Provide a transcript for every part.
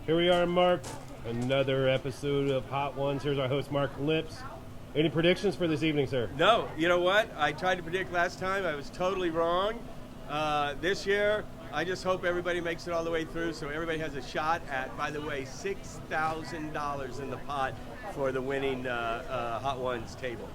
Here we are, Mark. Another episode of Hot Ones. Here's our host, Mark Lips. Any predictions for this evening, sir? No. You know what? I tried to predict last time. I was totally wrong. This year, I just hope everybody makes it all the way through so everybody has a shot at, by the way, $6,000 in the pot for the winning Hot Ones table.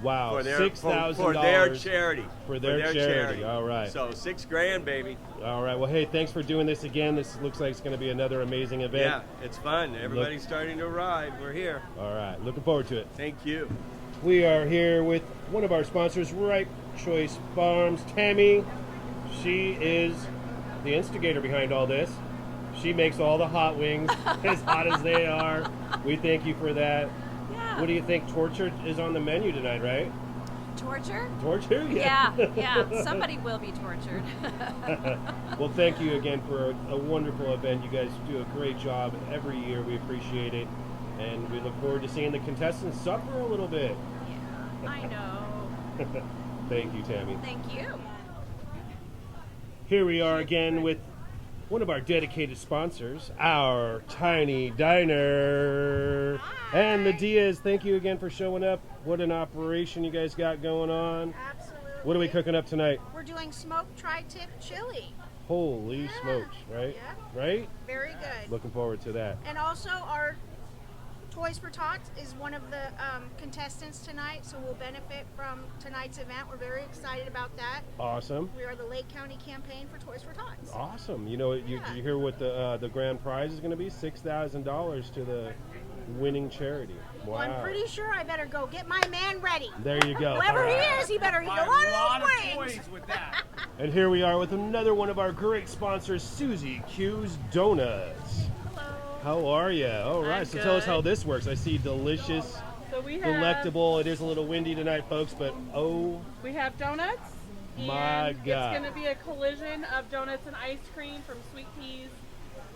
Wow, $6,000 for their charity. For their charity. All right. So $6,000, baby. All right. Well, hey, thanks for doing this again. This looks like it's going to be another amazing event. Yeah, it's fun. Everybody's starting to arrive. We're here. All right. Looking forward to it. Thank you. We are here with one of our sponsors, Right Choice Farms. Tammy, she is the instigator behind all this. She makes all the hot wings as hot as they are. We thank you for that. Yeah. What do you think? Torture is on the menu tonight, right? Torture? Torture? Yeah. Somebody will be tortured. Well, thank you again for a wonderful event. You guys do a great job every year. We appreciate it. And we look forward to seeing the contestants suffer a little bit. Yeah, I know. Thank you, Tammy. Thank you. Here we are again with one of our dedicated sponsors, our Tiny Diner. Hi. And the Diaz, thank you again for showing up. What an operation you guys got going on. Absolutely. What are we cooking up tonight? We're doing smoked tri-tip chili. Holy Yeah. smokes, right? Yeah. Right? Very good. Looking forward to that. And also our Toys for Tots is one of the contestants tonight, so we'll benefit from tonight's event. We're very excited about that. Awesome. We are the Lake County campaign for Toys for Tots. Awesome. You know, you Yeah. hear what the grand prize is going to be? $6,000 to the winning charity. Wow. Well, I'm pretty sure I better go get my man ready. There you go. Whoever All he right. is, he better eat Buy a lot of those wings. toys with that. And here we are with another one of our great sponsors, Susie Q's Donuts. Hello. How are you? All right, I'm so tell us good. how this works. I see delicious, So we have delectable. It is a little windy tonight, folks, but oh, we have donuts. My and God. It's going to be a collision of donuts and ice cream from Sweet Peas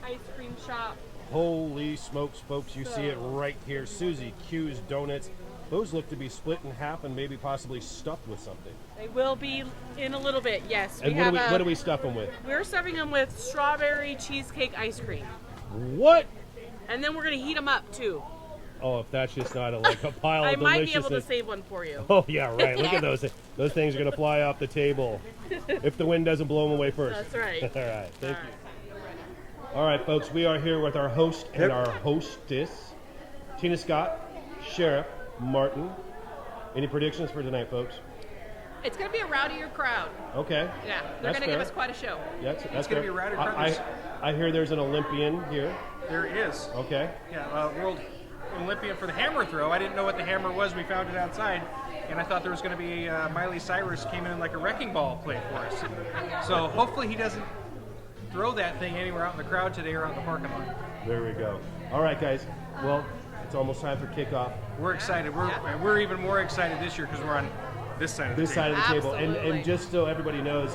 Ice Cream Shop. holy smokes, folks. You see it right here. Susie Q's Donuts. Those look to be split in half and maybe possibly stuffed with something. They will be in a little bit. Yes, And what do we stuff them with? We're stuffing them with strawberry cheesecake ice cream, What? and then we're going to heat them up too. Oh, if that's just not like a pile I of might be able to deliciousness. save one for you. Oh, yeah, right. Look at those. Those things are going to fly off the table if the wind doesn't blow them away first. That's right. All right. Thank All you. right. All right, folks. We are here with our host and Yep. our hostess, Tina Scott, Sheriff Martin. Any predictions for tonight, folks? It's going to be a rowdier crowd. Okay. Yeah, they're That's going to give fair. us quite a show. That's gonna fair. be a rowdy I, crowd. I hear there's an Olympian here. There is. Okay. Yeah, World Olympian for the hammer throw. I didn't know what the hammer was. We found it outside, and I thought there was going to be Miley Cyrus came in like a wrecking ball play for us. So hopefully he doesn't throw that thing anywhere out in the crowd today or out in the parking lot. There we go. All right, guys. Well, it's almost time for kickoff. We're excited. We're even more excited this year because we're on this side of the This side table. of the table, and Absolutely. just so everybody knows,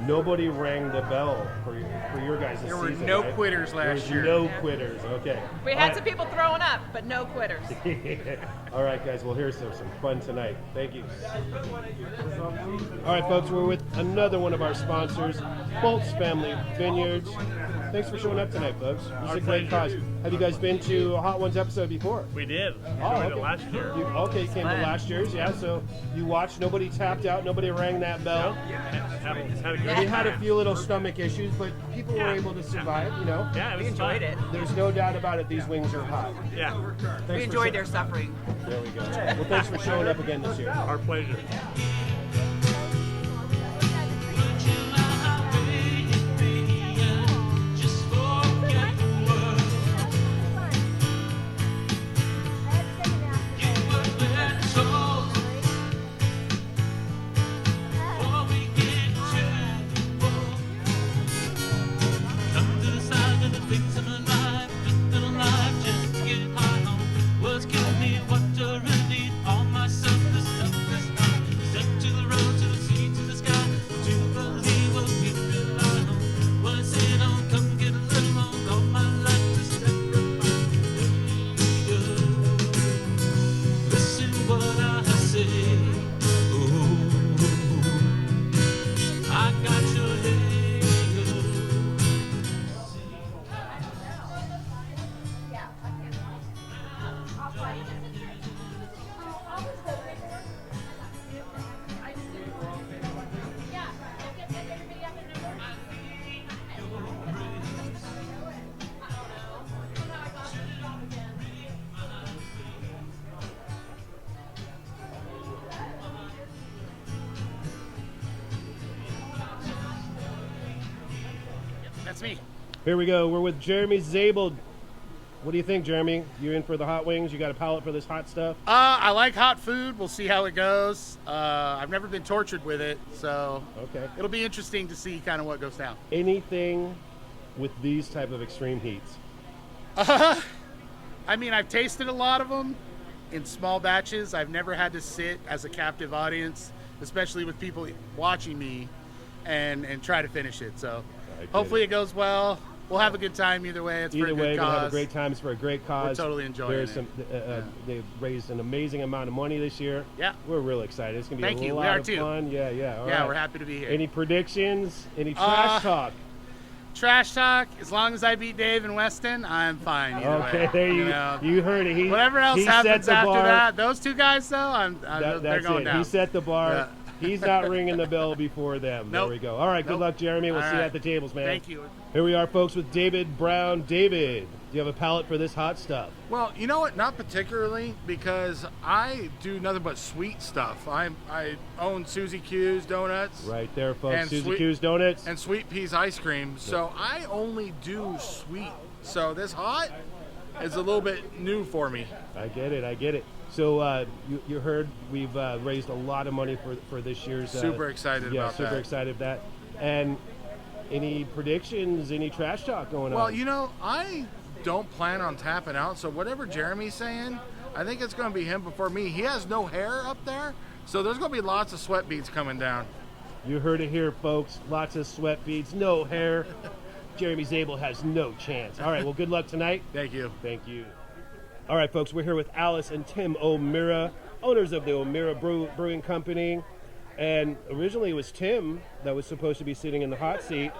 nobody rang the bell for your guys' There were season, no right? quitters There last was year. No quitters. Okay. We All had right. some people throwing up, but no quitters. All right, guys. Well, here's some fun tonight. Thank you. All right, folks. We're with another one of our sponsors, Bolts Family Vineyards. Thanks for showing up tonight, folks. This is a great cause. Have you guys been to a Hot Ones episode before? We did. Oh, Enjoyed okay. it last year. You came to last year's, yeah. So you watched. Nobody tapped out. Nobody rang that bell. Had a good We had a time. few little stomach issues, but people were Yeah. able to survive. You know. Yeah, it was enjoyed fun. it. There's no doubt about it. These wings are hot. Yeah, Thanks We for enjoyed sho- their suffering. There we go. Well, thanks for showing up again this year. our pleasure. Was killing me, what to really all myself, the stuff that's not set to the That's me. Here we go. We're with Jeremy Zabel. What do you think, Jeremy? You in for the hot wings? You got a palate for this hot stuff? I like hot food. We'll see how it goes. I've never been tortured with it, so Okay. it'll be interesting to see kind of what goes down. Anything with these type of extreme heats? I mean, I've tasted a lot of them in small batches. I've never had to sit as a captive audience, especially with people watching me, and try to finish it. So hopefully it goes well. We'll have a good time either way. It's for Either a good way, we'll have a cause. great time. It's for a great cause. We're totally enjoying There's it. some. They've raised an amazing amount of money this year. Yeah. We're real excited. It's gonna be Thank a you. We lot are of too. fun. Yeah, yeah. All Yeah, right. we're happy to be here. Any predictions? Any trash talk? Trash talk. As long as I beat Dave and Weston, I'm fine. Either Okay, way. there you know. you heard it. He, Whatever else he set happens the after bar. that, those two guys though, they're That's going it. down. He set the bar. Yeah. He's not ringing the bell before them. There Nope. we go. All right. Good Nope. luck, Jeremy. We'll All see you right. at the tables, man. Thank you. Here we are, folks, with David Brown. David, do you have a palate for this hot stuff? Well, you know what? Not particularly, because I do nothing but sweet stuff. I own Susie Q's Donuts Right there, folks. And Suzy sweet- Q's Donuts. and Sweet Peas ice cream. So I only do sweet. So this hot is a little bit new for me. I get it. I get it. So you heard we've raised a lot of money for this year's. Super excited yeah, about super that. excited about that. And any predictions? Any trash talk going on? Well, you know, I don't plan on tapping out. So whatever Jeremy's saying, I think it's going to be him before me. He has no hair up there, so there's going to be lots of sweat beads coming down. You heard it here, folks. Lots of sweat beads, no hair. Jeremy Zabel has no chance. All right, well, good luck tonight. Thank you. Thank you. All right, folks, we're here with Alice and Tim O'Meara, owners of the O'Meara Brewing Company. And originally it was Tim that was supposed to be sitting in the hot seat,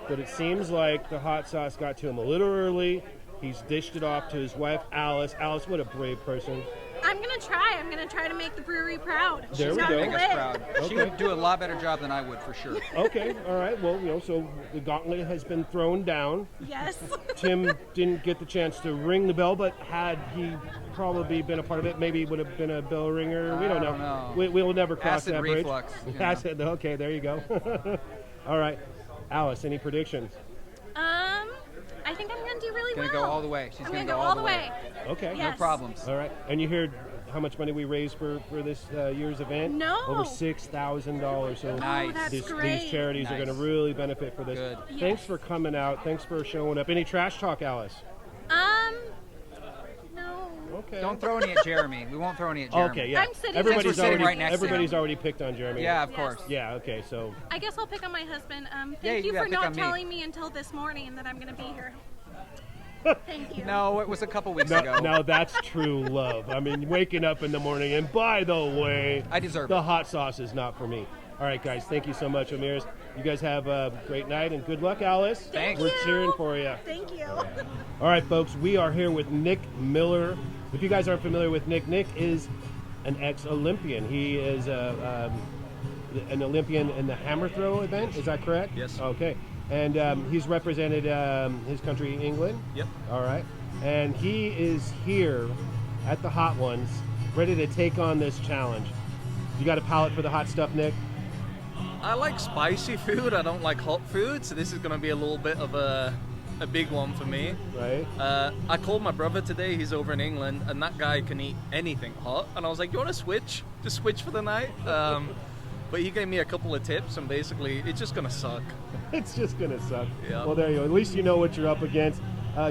but it seems like the hot sauce got to him a little early. He's dished it off to his wife, Alice. Alice, what a brave person. I'm gonna try. I'm gonna try to make the brewery proud. There She's we got go. a Make us lid. proud. She would do a lot better job than I would, for sure. Okay, all right. Well, so the gauntlet has been thrown down. Yes. Tim didn't get the chance to ring the bell, but had he probably been a part of it, maybe it would have been a bell ringer. We don't I don't know. know. We'll never cross Acid that reflux, bridge. you know. Acid. Okay, there you go. All right, Alice. Any predictions? I think I'm gonna do really Gonna well. go all the way. She's I'm gonna gonna go go all the way. Okay. No Yes. problems. All right. And you heard how much money we raised for this year's event? No. Over $6,000. So Nice. Oh, that's these great. charities are Nice. going to really benefit for this. Good. Thanks Yes. for coming out. Thanks for showing up. Any trash talk, Alice? No. Okay. Don't throw any at Jeremy. We won't throw any at Jeremy. Okay, yeah. I'm sitting Everybody's next to him. already Right next to him. everybody's already picked on Jeremy. Yeah, of Yes. course. Yeah. Okay. So I guess I'll pick on my husband. Yeah, Thank you yeah, for pick not on me. telling me until this morning that I'm gonna be here. Thank you. No, it was a couple weeks ago. now that's true love. I mean, waking up in the morning, and by the way, I deserve the it. hot sauce is not for me. All right, guys. Thank you so much, Amirs. You guys have a great night and good luck, Alice. Thanks. We're cheering for you. Thank you. All right, folks, we are here with Nick Miller. If you guys aren't familiar with Nick, Nick is an ex-Olympian. He is an Olympian in the hammer throw event. Is that correct? Yes. Okay. And he's represented his country, England. Yep. All right. And he is here at the Hot Ones, ready to take on this challenge. You got a palate for the hot stuff, Nick? I like spicy food. I don't like hot food, so this is going to be a little bit of a big one for me. Right. I called my brother today. He's over in England, and that guy can eat anything hot. And I was like, "You want to switch? Just switch for the night." But he gave me a couple of tips, and basically, it's just going to suck. It's just gonna suck. Yeah. Well, there you go. At least you know what you're up against.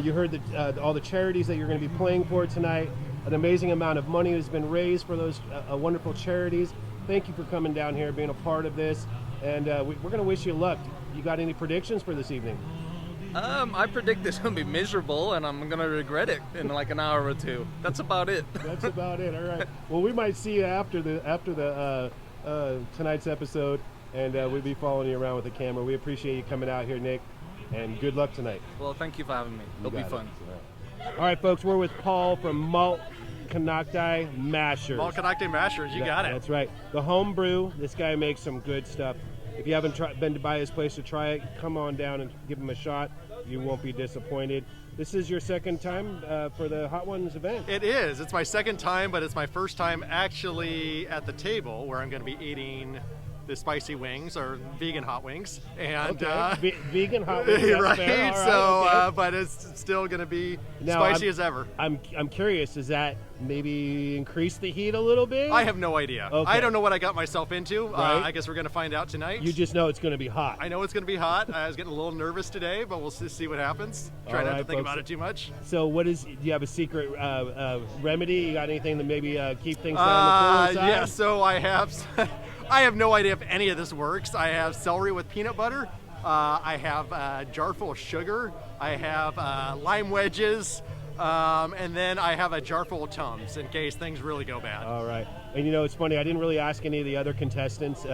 You heard that all the charities that you're going to be playing for tonight. An amazing amount of money has been raised for those wonderful charities. Thank you for coming down here, being a part of this, and we're going to wish you luck. You got any predictions for this evening? I predict this going to be miserable, and I'm going to regret it in like an hour or two. That's about it. That's about it. All right. Well, we might see you after the tonight's episode, and we'll be following you around with the camera. We appreciate you coming out here, Nick, and good luck tonight. Well, thank you for having me. It'll be got it. fun. All right, folks, we're with Paul from Malt Canacti Mashers. Malt Canacti Mashers, you got it. That's right. The home brew. This guy makes some good stuff. If you haven't been to by his place to try it, come on down and give him a shot. You won't be disappointed. This is your second time for the Hot Ones event. It is. It's my second time, but it's my first time actually at the table where I'm going to be eating the spicy wings or vegan hot wings, and vegan hot wings, that's right? fair. All right, So, okay. but it's still going to be Now, spicy as ever. I'm curious. Does that maybe increase the heat a little bit? I have no idea. Okay. I don't know what I got myself into. Right. I guess we're going to find out tonight. You just know it's going to be hot. I know it's going to be hot. I was getting a little nervous today, but we'll see what happens. Try All not right, to think folks. about it too much. So, do you have a secret remedy? You got anything to maybe keep things down the cooler side? Yeah. So I have. I have no idea if any of this works. I have celery with peanut butter. I have a jar full of sugar. I have lime wedges. And then I have a jar full of Tums in case things really go bad. All right. And it's funny, I didn't really ask any of the other contestants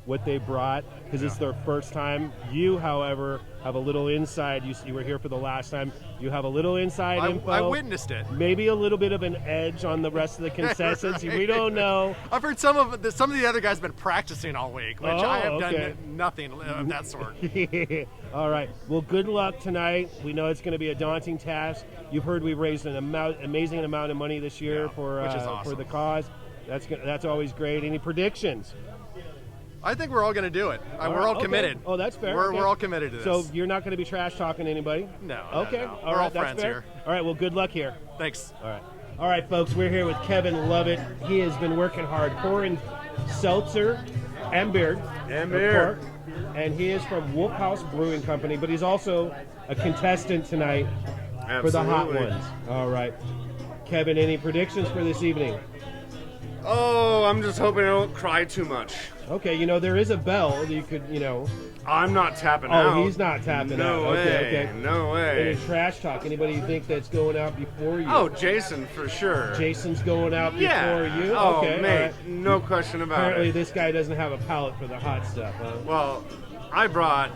what they brought because it's their first time. You, however, have a little inside. You were here for the last time. You have a little inside info. I witnessed it. Maybe a little bit of an edge on the rest of the contestants. Right. We don't know. I've heard some of the other guys have been practicing all week, which I have okay. done nothing of that sort. All right. Well, good luck tonight. We know it's going to be a daunting task. You've heard we've raised an amazing amount of money this year for which is awesome. for the cause. That's always great. Any predictions? I think we're all going to do it. We're all okay. committed. Oh, that's fair. We're Okay. all committed to this. So you're not going to be trash talking to anybody? No. Okay. No. All We're right. all That's friends fair. here. All right. Well, good luck here. Thanks. All right. All right, folks. We're here with Kevin Lovett. He has been working hard, pouring seltzer and beer. And he is from Wolf House Brewing Company, but he's also a contestant tonight for the Hot Absolutely. Ones. All right. Kevin, any predictions for this evening? Oh, I'm just hoping I don't cry too much. Okay, there is a bell that you could, I'm not tapping Oh, out. he's not tapping No out. way. Okay. No way. Any trash talk? Anybody you think that's going out before you? Oh, Jason, for sure. Jason's going out Yeah. before you? Oh, Okay. mate, all right. no question about Apparently it. this guy doesn't have a palate for the hot stuff, huh? Well, I brought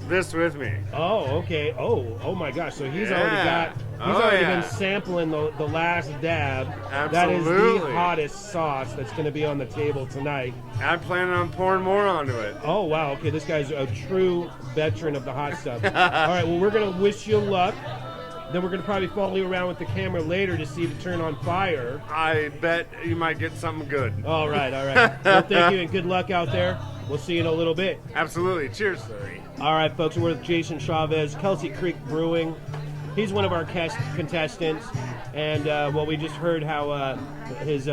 this with me. Oh, okay. Oh my gosh. So he's Yeah. already yeah. been sampling the last dab. That Absolutely. is the hottest sauce that's going to be on the table tonight. I'm planning on pouring more onto it. Oh, wow. Okay, this guy's a true veteran of the hot stuff. All right, well, we're going to wish you luck. Then we're going to probably follow you around with the camera later to see it turn on fire. I bet you might get something good. All right. Well, thank you and good luck out there. We'll see you in a little bit. Absolutely. Cheers. All right, folks, we're with Jason Chavez, Kelsey Creek Brewing. He's one of our contestants, and we just heard how his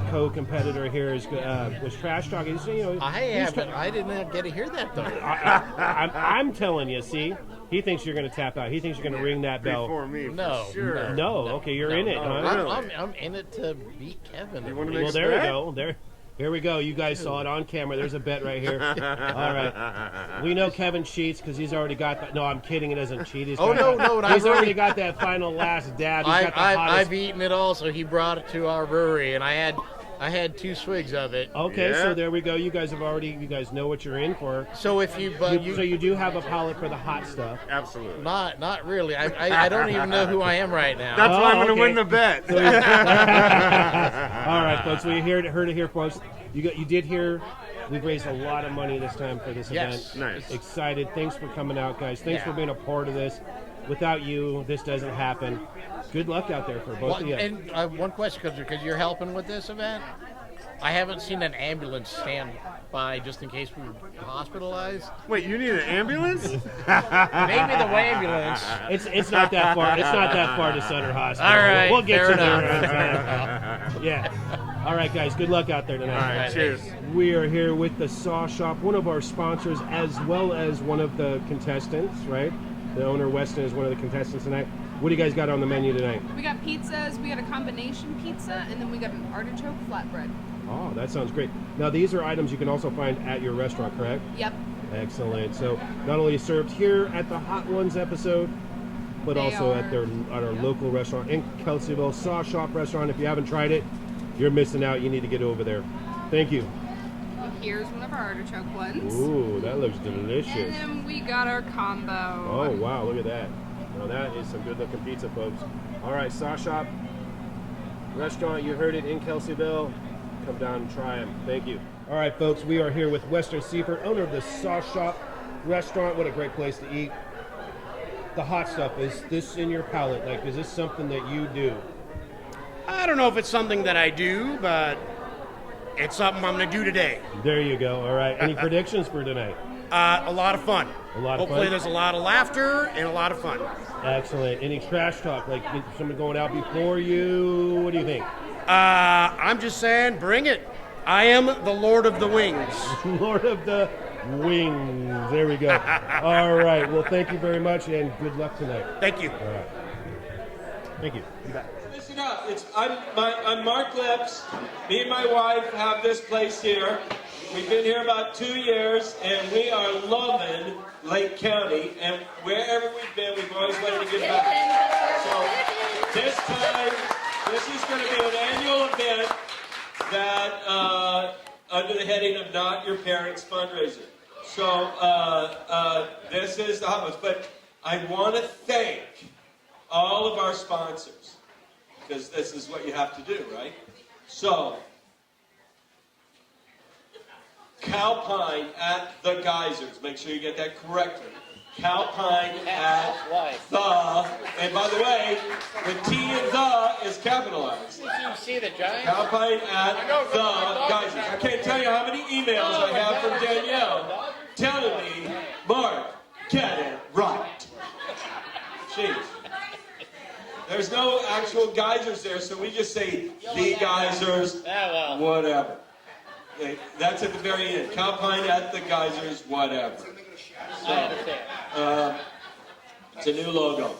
co-competitor here was trash talking. So, I didn't get to hear that though. I'm telling you, see, he thinks you're going to tap out. He thinks you're going to ring that bell. Before me, for No, sure. No, okay, you're in it, huh? I'm in it to beat Kevin. You want to make Well, a there we bet? go. Here we go. You guys saw it on camera. There's a bet right here. All right. We know Kevin cheats because he's already got that. No, I'm kidding. He doesn't cheat. He's No, He's already got that final last dab. He's got the hottest. I've eaten it all, so he brought it to our brewery, and I had 2 swigs of it. Okay, Yeah. so there we go. You guys know what you're in for. So if you, So you do have a palate for the hot stuff. Absolutely. not really. I don't even know who I am right now. That's why I'm going to okay. win the bet. All right, folks. We heard it here, folks. You did hear. We've raised a lot of money this time for this Yes. event. Nice. Excited. Thanks for coming out, guys. Thanks Yeah. for being a part of this. Without you, this doesn't happen. Good luck out there for both of you. And one question, because you're helping with this event. I haven't seen an ambulance stand by just in case we were hospitalized. Wait, you need an ambulance? Maybe the ambulance. It's not that far. It's not that far to Sutter Hospital. All right, we'll get fair you enough. there. Yeah. All right, guys. Good luck out there tonight. All right, cheers. We are here with the Saw Shop, one of our sponsors, as well as one of the contestants. Right. The owner Weston is one of the contestants tonight. What do you guys got on the menu tonight? We got pizzas, we got a combination pizza, and then we got an artichoke flatbread. Oh, that sounds great. Now, these are items you can also find at your restaurant, correct? Yep. Excellent. So, not only served here at the Hot Ones episode, but They also are- at our local restaurant in Kelseyville, Saw Shop Restaurant. If you haven't tried it, you're missing out. You need to get over there. Thank you. Here's one of our artichoke ones. Ooh, that looks And delicious. then we got our combo. Oh, wow, look at that. Now, that is some good-looking pizza, folks. All right, Saw Shop Restaurant, you heard it, in Kelseyville. Come down and try them. Thank you. All right, folks, we are here with Western Seaford, owner of the Saw Shop Restaurant. What a great place to eat. The hot stuff, is this in your palate? Like, is this something that you do? I don't know if it's something that I do, but it's something I'm going to do today. There you go. All right. Any predictions for tonight? A lot of fun. A lot of Hopefully fun? there's a lot of laughter and a lot of fun. Excellent. Any trash talk? Like someone going out before you? What do you think? I'm just saying, bring it. I am the Lord of the Wings. Lord of the Wings. There we go. All right. Well, thank you very much, and good luck tonight. Thank you. All right. Thank you. You bet. Listen up. I'm Mark Lips. Me and my wife have this place here. We've been here about 2 years, and we are loving Lake County. And wherever we've been, we've always wanted to get back. So this time, this is going to be an annual event that under the heading of Not Your Parents Fundraiser. So this is the hot ones. But I want to thank all of our sponsors, because this is what you have to do, right? So, Calpine at the Geysers. Make sure you get that correctly. Calpine at the, and by the way, the T and the is capitalized. Did you see the Giants? Calpine at the Geysers. I can't tell you how many emails I have from Danielle telling me, Mark, get it right. Jeez. There's no actual geysers there, so we just say the geysers, whatever. Okay, that's at the very end. Calpine at the geysers, whatever. So, it's a new logo.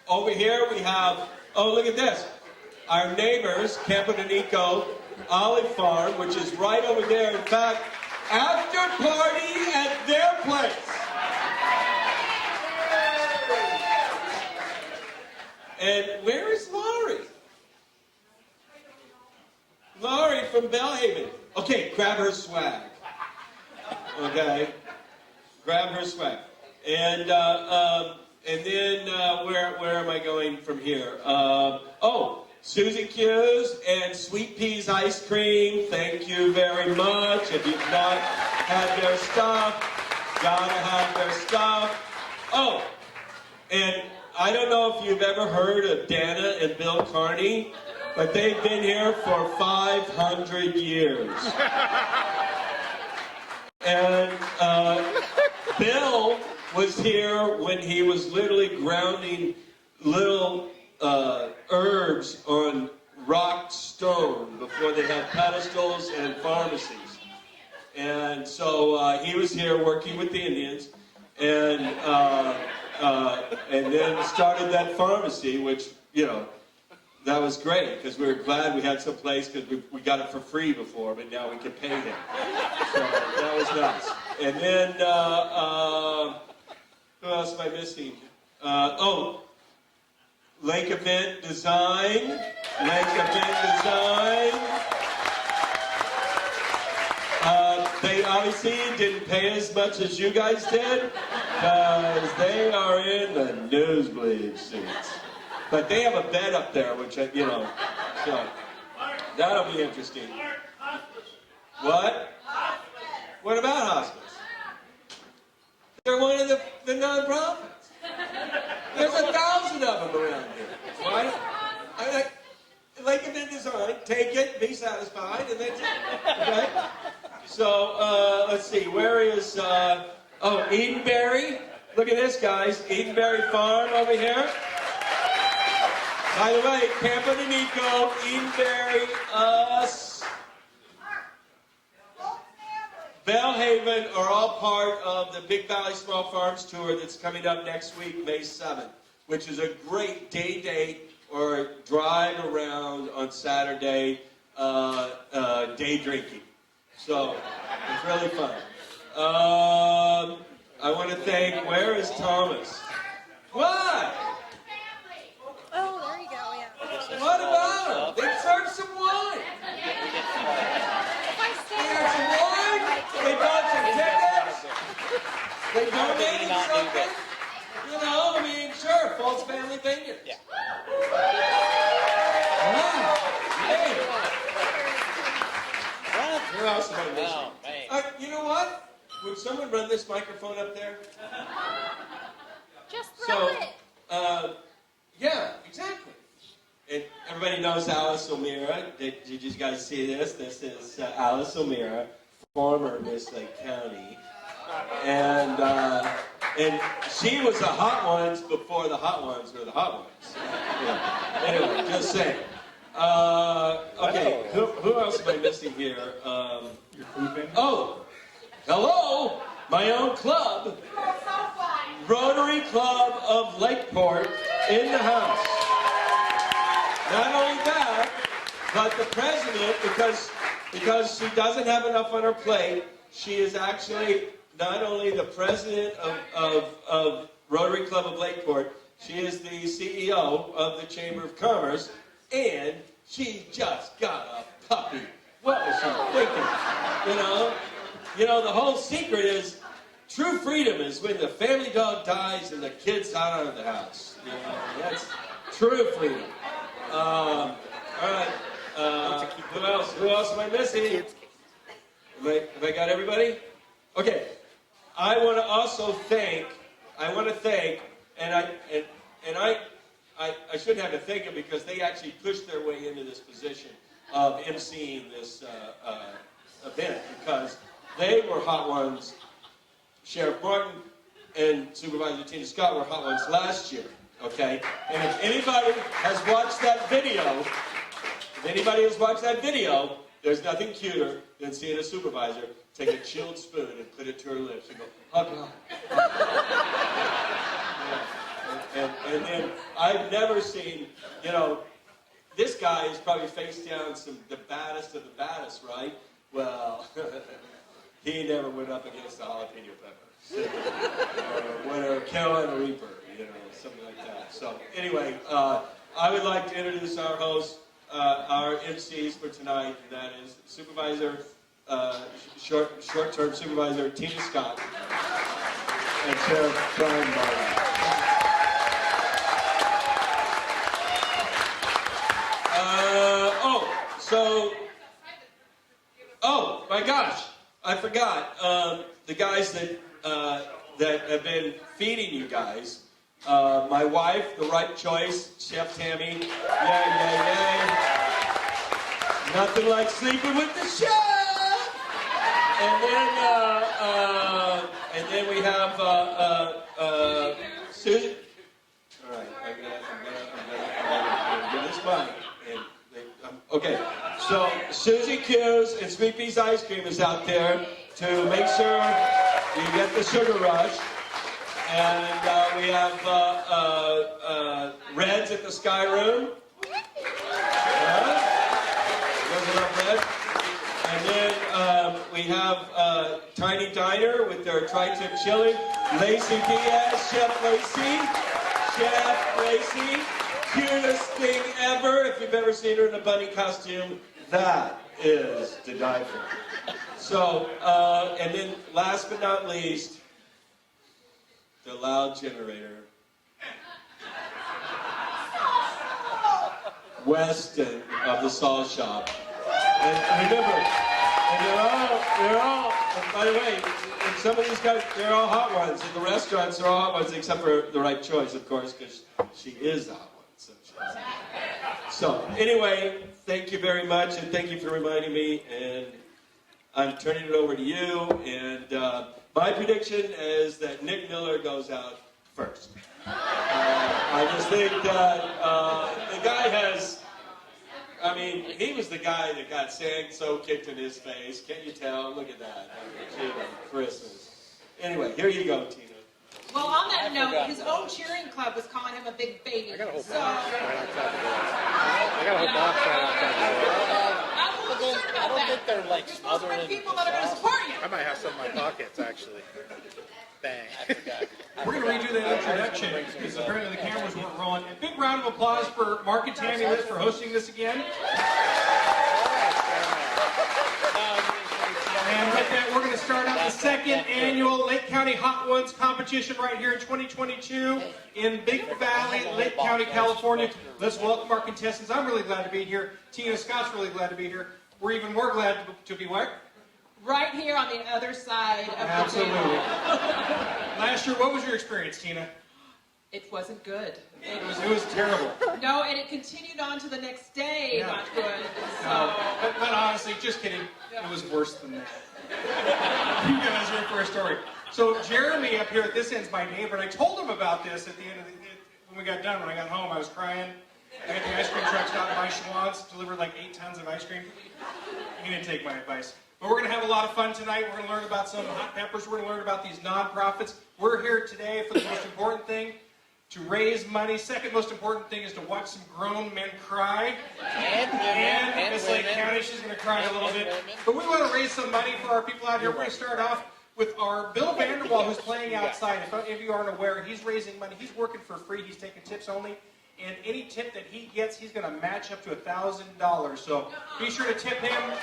Over here we have, oh, look at this. Our neighbors, Campo de Nico Olive Farm, which is right over there. In fact, after party at their place. And where is Laurie? Laurie from Bellhaven. Okay, grab her swag. Okay, grab her swag. And then where am I going from here? Oh, Susie Q's and Sweet Peas Ice Cream. Thank you very much. If you've not had their stuff, gotta have their stuff. Oh, and I don't know if you've ever heard of Dana and Bill Carney, but they've been here for 500 years. And Bill was here when he was literally grounding little herbs on rock stone before they had pedestals and pharmacies. And so he was here working with the Indians, and then started that pharmacy, which, you know, that was great, because we were glad we had some place, because we got it for free before, but now we can pay him. So that was nice. And then, who else am I missing? Oh, Lake Event Design. Lake Event Design. They obviously didn't pay as much as you guys did, because they are in the nosebleed seats. But they have a bed up there, which, you know, so that'll be interesting. What? What about hospice? They're one of the non-profits. There's 1,000 of them around here, right? I like, Lake Event Design, take it, be satisfied, and that's it. Okay? So, let's see, where is, oh, Edenberry. Look at this, guys. Edenberry Farm over here. By the way, Campo de Nico, Edenberry, us, Bellhaven are all part of the Big Valley Small Farms Tour that's coming up next week, May 7th, which is a great day or drive around on Saturday, day drinking. So, it's really fun. I want to thank, where is Thomas? What? Oh, there you go, yeah. What about them? They served some wine. They had some wine. They bought some tickets. They donated something. You know, I mean, sure, Falls Family Vineyards. Yeah. Wow. Hey. Who else am I missing? You know what? Would someone run this microphone up there? Just throw it. Yeah, exactly. and everybody knows Alice O'Meara. Did you guys see this? This is Alice O'Meara, former Miss Lake County. And she was the hot ones before the hot ones were the hot ones. Yeah. Anyway, just saying. Okay, who else am I missing here? Oh, hello, my own club, Rotary Club of Lakeport, in the house. Not only that, but the president, because she doesn't have enough on her plate, she is actually not only the president of Rotary Club of Lakeport, she is the CEO of the Chamber of Commerce, and she just got a puppy. What was she thinking? You know, the whole secret is true freedom is when the family dog dies and the kid's out of the house. You know, that's true freedom. All right. Who else am I missing? Have I got everybody? Okay. I want to thank, and I shouldn't have to thank them because they actually pushed their way into this position of emceeing this event because they were hot ones. Sheriff Martin and Supervisor Tina Scott were hot ones last year, okay? And if anybody has watched that video, there's nothing cuter than seeing a supervisor take a chilled spoon and put it to her lips and go, oh God. And then I've never seen, this guy is probably face down the baddest of the baddest, right? Well, he never went up against a jalapeno pepper. Or whatever, Carolina Reaper, something like that. So anyway, I would like to introduce our host, our MCs for tonight, and that is Supervisor, short-term Supervisor Tina Scott and Sheriff Brian Martin. Oh my gosh, I forgot. The guys that have been feeding you guys. My wife, the right choice, Chef Tammy. Yay. Nothing like sleeping with the chef. And then we have Susan. All right, I'm gonna give this mic. Okay, so Susie Q's and Sweet Peas Ice Cream is out there to make sure you get the sugar rush. And we have Reds at the Sky Room. Red. And then we have Tiny Diner with their tri-tip chili. Lacey Diaz, Chef Lacey. Cutest thing ever. If you've ever seen her in a bunny costume, that is to die for. So, and then last but not least, the loud generator. Weston of the Saw Shop. And remember, they're all, and by the way, and some of these guys, they're all hot ones. In the restaurants, they're all hot ones, except for the right choice, of course, because she is the hot one. So, anyway, thank you very much, and thank you for reminding me, and I'm turning it over to you, and my prediction is that Nick Miller goes out first. I just think that the guy has, he was the guy that got sand so kicked in his face. Can't you tell? Look at that. Christmas. Anyway, here you go, Tina. Well, on that note, his own cheering club was calling him a big baby. I got a whole so, box right outside the door. I got a whole box right outside the door. I don't think they're like smothering people that are going to support you. I might have some in my pockets, actually. Bang. We're going to redo that introduction because apparently the cameras weren't rolling. A big round of applause for Mark and Tammy Litt for hosting this again. And with that, we're going to start out the second annual Lake County Hot Ones competition right here in 2022 in Big Valley, Lake County, California. Let's welcome our contestants. I'm really glad to be here. Tina Scott's really glad to be here. We're even more glad to be where? Right here on the other side of Absolutely. the table. Last year, what was your experience, Tina? It wasn't good. It was terrible. No, and it continued on to the next day. Yeah. Not good. No, but honestly, just kidding. It was worse than that. You guys are in for a story. So Jeremy up here at this end's my neighbor, and I told him about this at the end of when we got done. When I got home, I was crying. I got the ice cream truck stopped by Schwann's, delivered like 8 tons of ice cream. He didn't take my advice. But we're going to have a lot of fun tonight. We're going to learn about some hot peppers. We're going to learn about these nonprofits. We're here today for the most important thing, to raise money. Second most important thing is to watch some grown men cry. And Miss Lake County, she's going to cry a little bit. But we want to raise some money for our people out here. We're going to start off with our Bill Vanderwall, who's playing outside. If any of you aren't aware, he's raising money. He's working for free. He's taking tips only. And any tip that he gets, he's going to match up to $1,000. So be sure to tip him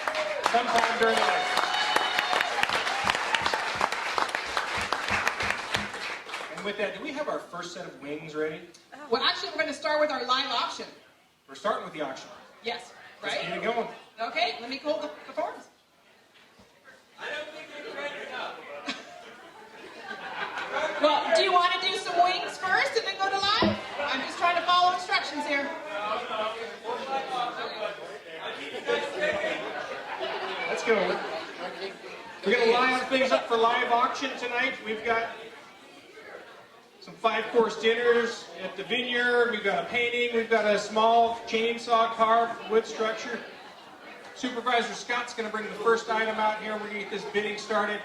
sometime during the night. And with that, do we have our first set of wings ready? Well, actually, we're going to start with our live auction. We're starting with the auction. Yes, Let's right? get it going. Okay, let me call the forms. Well, do you want to do some wings first and then go to live? I'm just trying to follow instructions here. Let's go. We're going to line things up for live auction tonight. We've got some 5-course dinners at the Vineyard. We've got a painting. We've got a small chainsaw carved wood structure. Supervisor Scott's going to bring the first item out here. We're going to get this bidding started.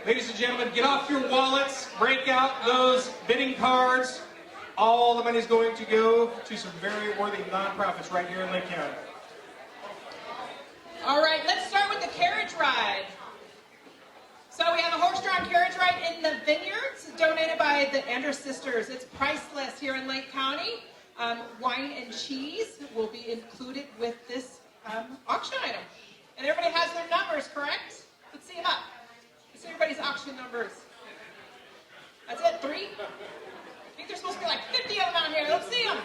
Ladies and gentlemen, get off your wallets. Break out those bidding cards. All the money is going to go to some very worthy nonprofits right here in Lake County. All right, let's start with the carriage ride. So we have a horse-drawn carriage ride in the Vineyards, donated by the Andrews sisters. It's priceless here in Lake County. Wine and cheese will be included with this auction item. And everybody has their numbers, correct? Let's see them up. Let's see everybody's auction numbers. That's it, 3? I think there's supposed to be like 50 of them out here. Let's see them.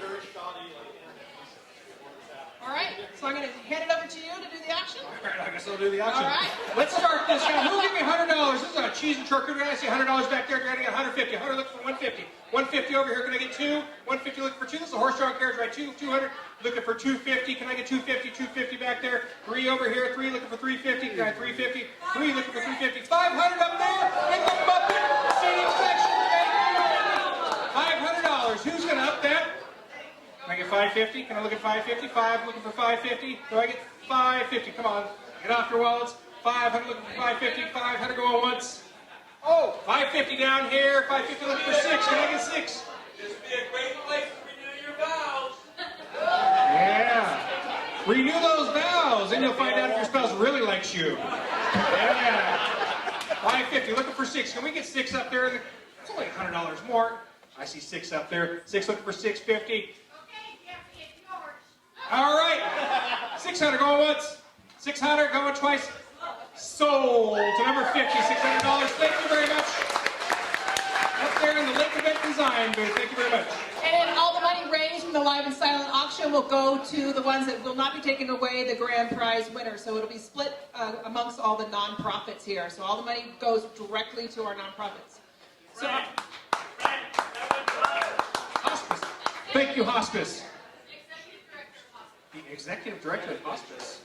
All right, so I'm going to hand it over to you to do the auction. All right, I guess I'll do the auction. All right. Let's start this guy. Who'll give me $100? This is a cheese and charcuterie. I see $100 back there. You're going to get $150. 100 looking for $150. $150 over here. Can I get 2? $150 looking for 2. This is a horse-drawn carriage ride. 200 looking for $250. Can I get $250? $250 back there. 3 over here. 3 looking for $350. Can I get $350? 3 looking for $350. $500 up there in the bucket seating section. $500. Who's going to up that? Can I get $550? Can I look at $550? 5 looking for $550. Do I get $550? Come on, get off your wallets. 500 looking for $550. 500 going once. Oh, $550 down here. $550 looking for 6. Can I get 6? This would be a great place to renew your vows. Yeah. Renew those vows, and you'll find out if your spouse really likes you. Yeah. $550 looking for 6. Can we get 6 up there? It's only $100 more. I see 6 up there. 6 looking for $650. All right, 600 going once, 600 going twice. Sold to number 50, $600. Thank you very much. Up there in the Lake Event Design booth. Thank you very much. And all the money raised from the live and silent auction will go to the ones that will not be taken away, the grand prize winner. So it'll be split amongst all the nonprofits here. So all the money goes directly to our nonprofits. So, Hospice. Thank you, Hospice. The Executive Director of Hospice.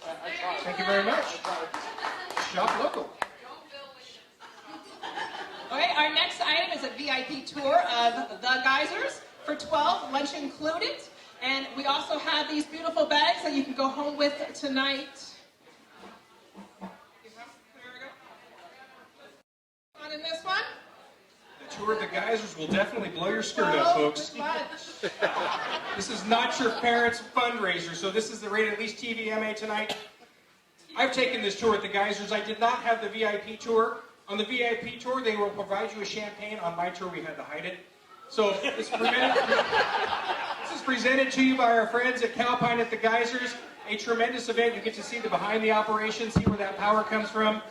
Thank you very much. Shop local. okay, our next item is a VIP tour of the Geysers for 12, lunch included. And we also have these beautiful bags that you can go home with tonight. On in this one. The tour of the Geysers will definitely blow your skirt up, folks. This is not your parents' fundraiser, so this is the Rated At Least TVMA tonight. I've taken this tour at the Geysers. I did not have the VIP tour. On the VIP tour, they will provide you a champagne. On my tour, we had to hide it. So this is presented to you by our friends at Calpine at the Geysers. A tremendous event. You get to see the behind the operation, see where that power comes from.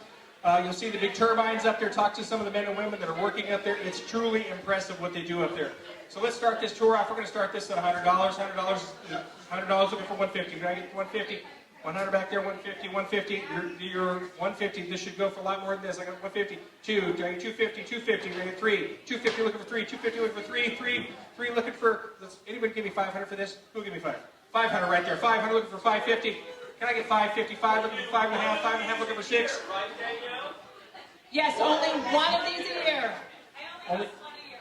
You'll see the big turbines up there. Talk to some of the men and women that are working up there. It's truly impressive what they do up there. So let's start this tour off. We're going to start this at $100. $100 looking for $150. Can I get $150? 100 back there, 150, 150. You're 150. This should go for a lot more than this. I got 150, 250, 250. We're at 3, 250 looking for 3, 250 looking for 3, 3 looking for. Anybody give me 500 for this? Who give me 500 right there. 500 looking for 550. Can I get 555 looking for 5.5? 5.5 looking for 6. Yes, only one of these a year.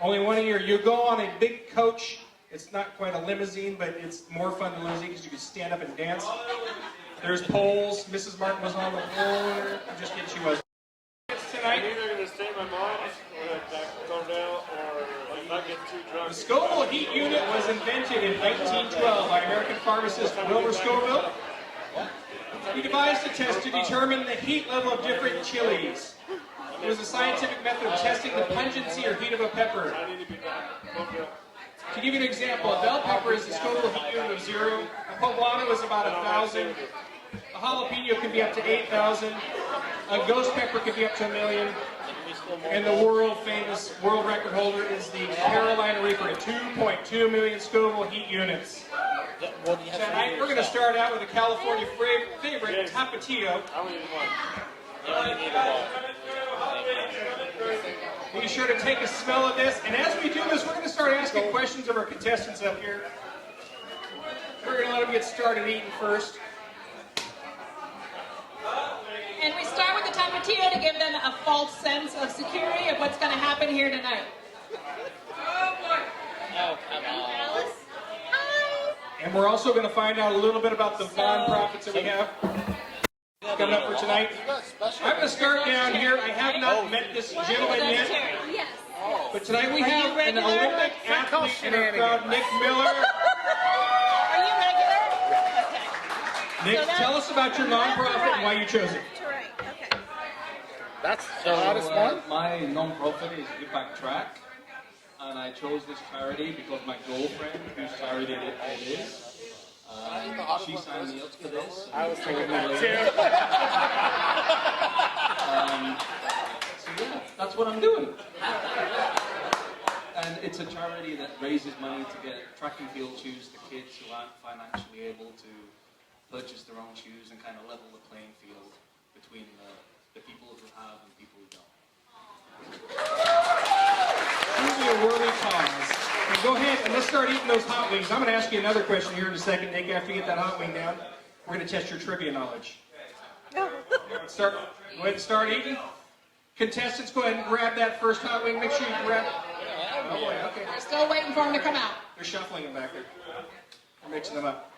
Only one a year. You go on a big coach. It's not quite a limousine, but it's more fun than a limousine because you can stand up and dance. There's poles. Mrs. Martin was on the floor. I'm just kidding, she was. Tonight. I'm either going to stay my mom or go down or not get too drunk. The Scoville heat unit was invented in 1912 by American pharmacist Wilbur Scoville. He devised a test to determine the heat level of different chilies. It was a scientific method of testing the pungency or heat of a pepper. To give you an example, a bell pepper is a Scoville heat unit of 0. A poblano is about 1,000. A jalapeno can be up to 8,000. A ghost pepper can be up to 1,000,000. And the world-famous world record holder is the Carolina Reaper at 2.2 million Scoville heat units. Tonight we're going to start out with a California favorite, Tapatio. Be sure to take a smell of this. And as we do this, we're going to start asking questions of our contestants up here. We're going to let them get started eating first. And we start with the Tapatio to give them a false sense of security of what's going to happen here tonight. Oh, come on. And we're also going to find out a little bit about the nonprofits that we have coming up for tonight. I'm going to start down here. I have not met this gentleman yet. Yes. But tonight we have an Olympic athlete in our crowd, Nick Miller. Are you regular? Nick, tell us about your nonprofit and why you chose it. Okay. That's the hottest one. My non-profit is Give Back Track, and I chose this charity because my girlfriend, whose charity it is, she signed me up for this. I was thinking that So yeah, that's what I'm doing. And it's a charity that raises money to get track and field shoes to kids who aren't financially able to purchase their own shoes and kind of level the playing field between the people who have and people who don't. Truly a worthy cause. And go ahead and let's start eating those hot wings. I'm going to ask you another question here in a second, Nick. After you get that hot wing down, we're going to test your trivia knowledge. Go ahead and start eating. Contestants, go ahead and grab that first hot wing. Make sure you grab it. Oh boy, okay. We're still waiting for them to come out. They're shuffling them back there. They're mixing them up.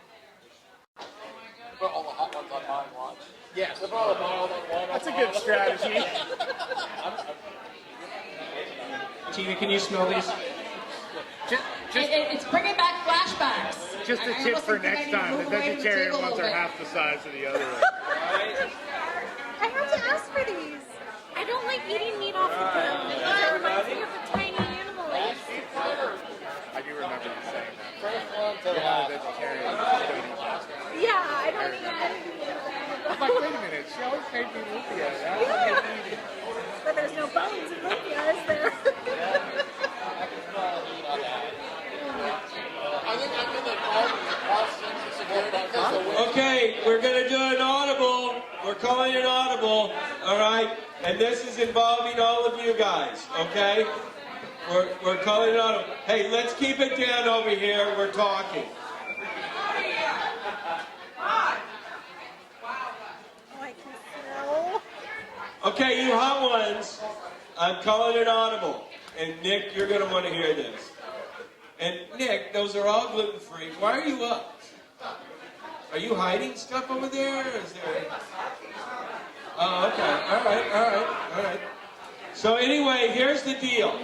Put all the hot ones on mine, watch. Yes. That's a good strategy. Tina, can you smell these? It's bringing back flashbacks. Just a tip for next time. The vegetarian ones are half the size of the other ones. I have to ask for these. I don't like eating meat off the bone. It reminds me of the tiny animals. I do remember you saying that. First one to the last. Vegetarian. Yeah, I don't eat anything. I'm like, wait a minute. She always made me lumpia. But there's no bones in lumpia, is there? Okay, we're going to do an audible. We're calling it audible, all right? And this is involving all of you guys, okay? We're calling it audible. Hey, let's keep it down over here. We're talking. Okay, you hot ones, I'm calling it audible. And Nick, you're going to want to hear this. And Nick, those are all gluten-free. Why are you up? Are you hiding stuff over there? Or is there... Oh, okay. All right. So anyway, here's the deal.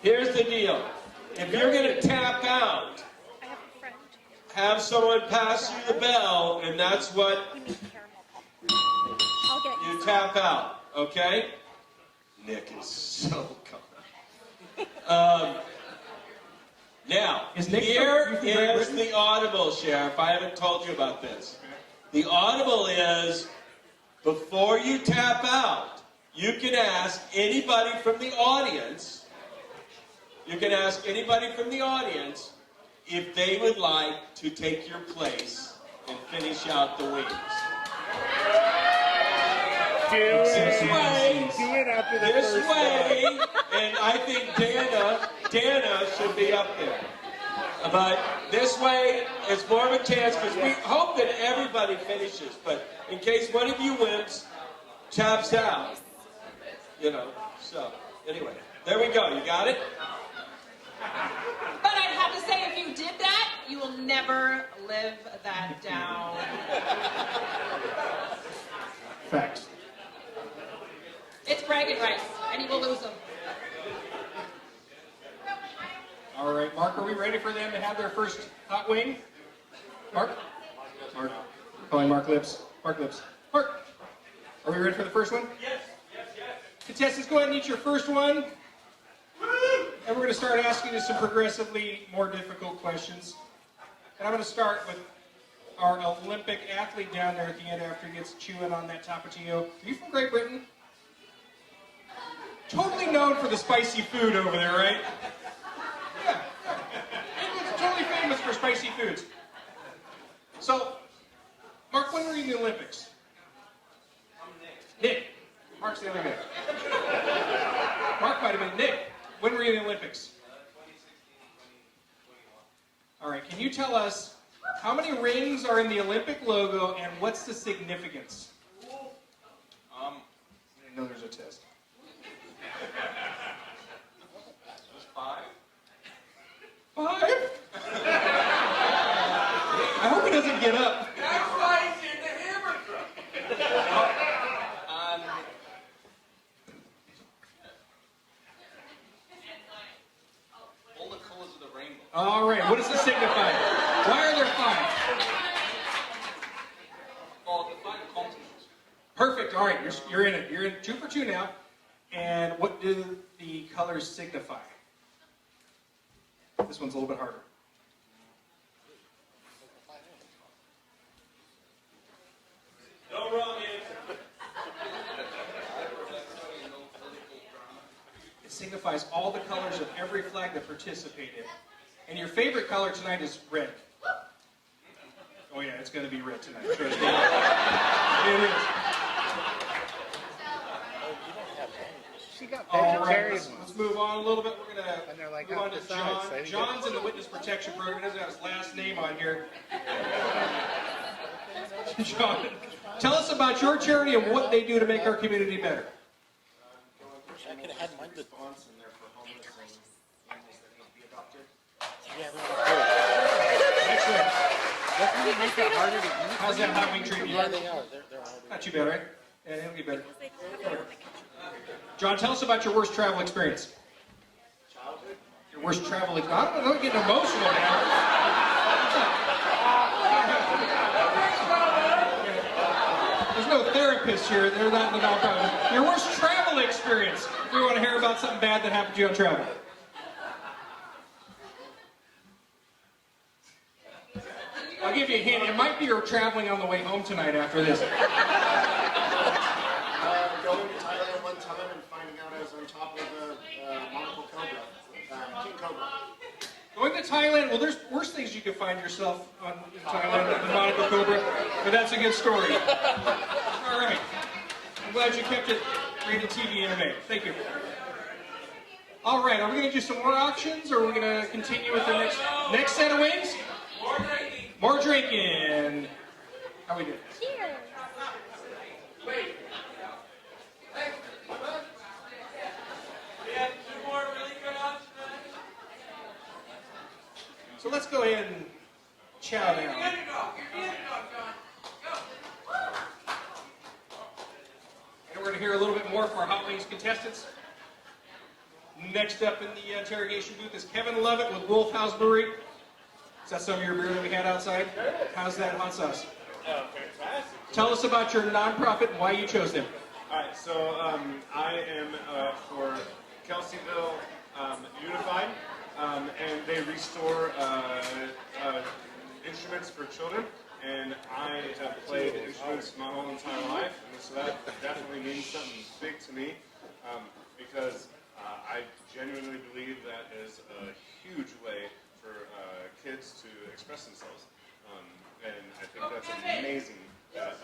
If you're going to tap out, have someone pass you the bell, and that's what you tap out, okay? Nick is so calm. Now, here is the audible, Sheriff. I haven't told you about this. The audible is, before you tap out, you can ask anybody from the audience, if they would like to take your place and finish out the wings. Do it. This way. Do it after the This first way. one. And I think Dana should be up there. But this way, it's more of a chance because we hope that everybody finishes. But in case one of you wimps taps out, you know. So anyway, there we go. You got it? But I'd have to say, if you did that, you will never live that down. Facts. It's bragging rights, and you will lose them. All right, Mark, are we ready for them to have their first hot wing? Mark? Mark. Calling Mark Lips. Mark Lips. Mark. Are we ready for the first one? Yes. Contestants, go ahead and eat your first one. And we're going to start asking you some progressively more difficult questions. And I'm going to start with our Olympic athlete down there at the end after he gets chewing on that tapatio. Are you from Great Britain? Totally known for the spicy food over there, right? Yeah. England's totally famous for spicy foods. So, Mark, when were you in the Olympics? Nick. Mark's the other guy. Mark might have been Nick. When were you in the Olympics? All right, can you tell us how many rings are in the Olympic logo and what's the significance? I didn't know there's a test. Five? 5? I hope he doesn't get up. That's why he's in the hammer truck. All the colors of the rainbow. All right, what does this signify? Why are there 5? Oh, the 5 continents. Perfect, all right, you're in it. You're in 2 for 2 now. And what do the colors signify? This one's a little bit harder. No wrong answer. It signifies all the colors of every flag that participated. And your favorite color tonight is red. Oh yeah, it's going to be red tonight. Trust me. It is. All right, let's move on a little bit. We're going to move on to John. John's in the witness protection program. He doesn't have his last name on here. John, tell us about your charity and what they do to make our community better. I could have had mine good. How's that hot wing treating you? Yeah, they are. They're all Not too bad, right? Yeah, it'll get better. John, tell us about your worst travel experience. Childhood? Your worst travel experience. I don't know, getting emotional now. There's no therapist here. They're not in the nonprofit. Your worst travel experience. We want to hear about something bad that happened to you on travel. I'll give you a hint. It might be you're traveling on the way home tonight after this. Going to Thailand one time and finding out I was on top of a monocle cobra, king cobra. Going to Thailand, well, there's worse things you could find yourself in Thailand than the monocle cobra, but that's a good story. All right. I'm glad you kept it rated TV anime. Thank you. All right, are we going to do some more auctions, or are we going to continue with the next set of wings? More drinking. More drinking. How we doing? Cheers. Wait. We have 2 more really good options. So let's go ahead and chow You're the down. underdog. You're the underdog, John. Go. And we're going to hear a little bit more from our Hot Wings contestants. Next up in the interrogation booth is Kevin Lovett with Wolf House Brewery. Is that some of your beer that we had outside? How's that hot sauce? Oh, fantastic. Tell us about your nonprofit and why you chose them. All right, so I am for Kelseyville Unified, and they restore instruments for children. And I have played instruments my whole entire life, and so that definitely means something big to me, because I genuinely believe that is a huge way for kids to express themselves. And I think think that's amazing that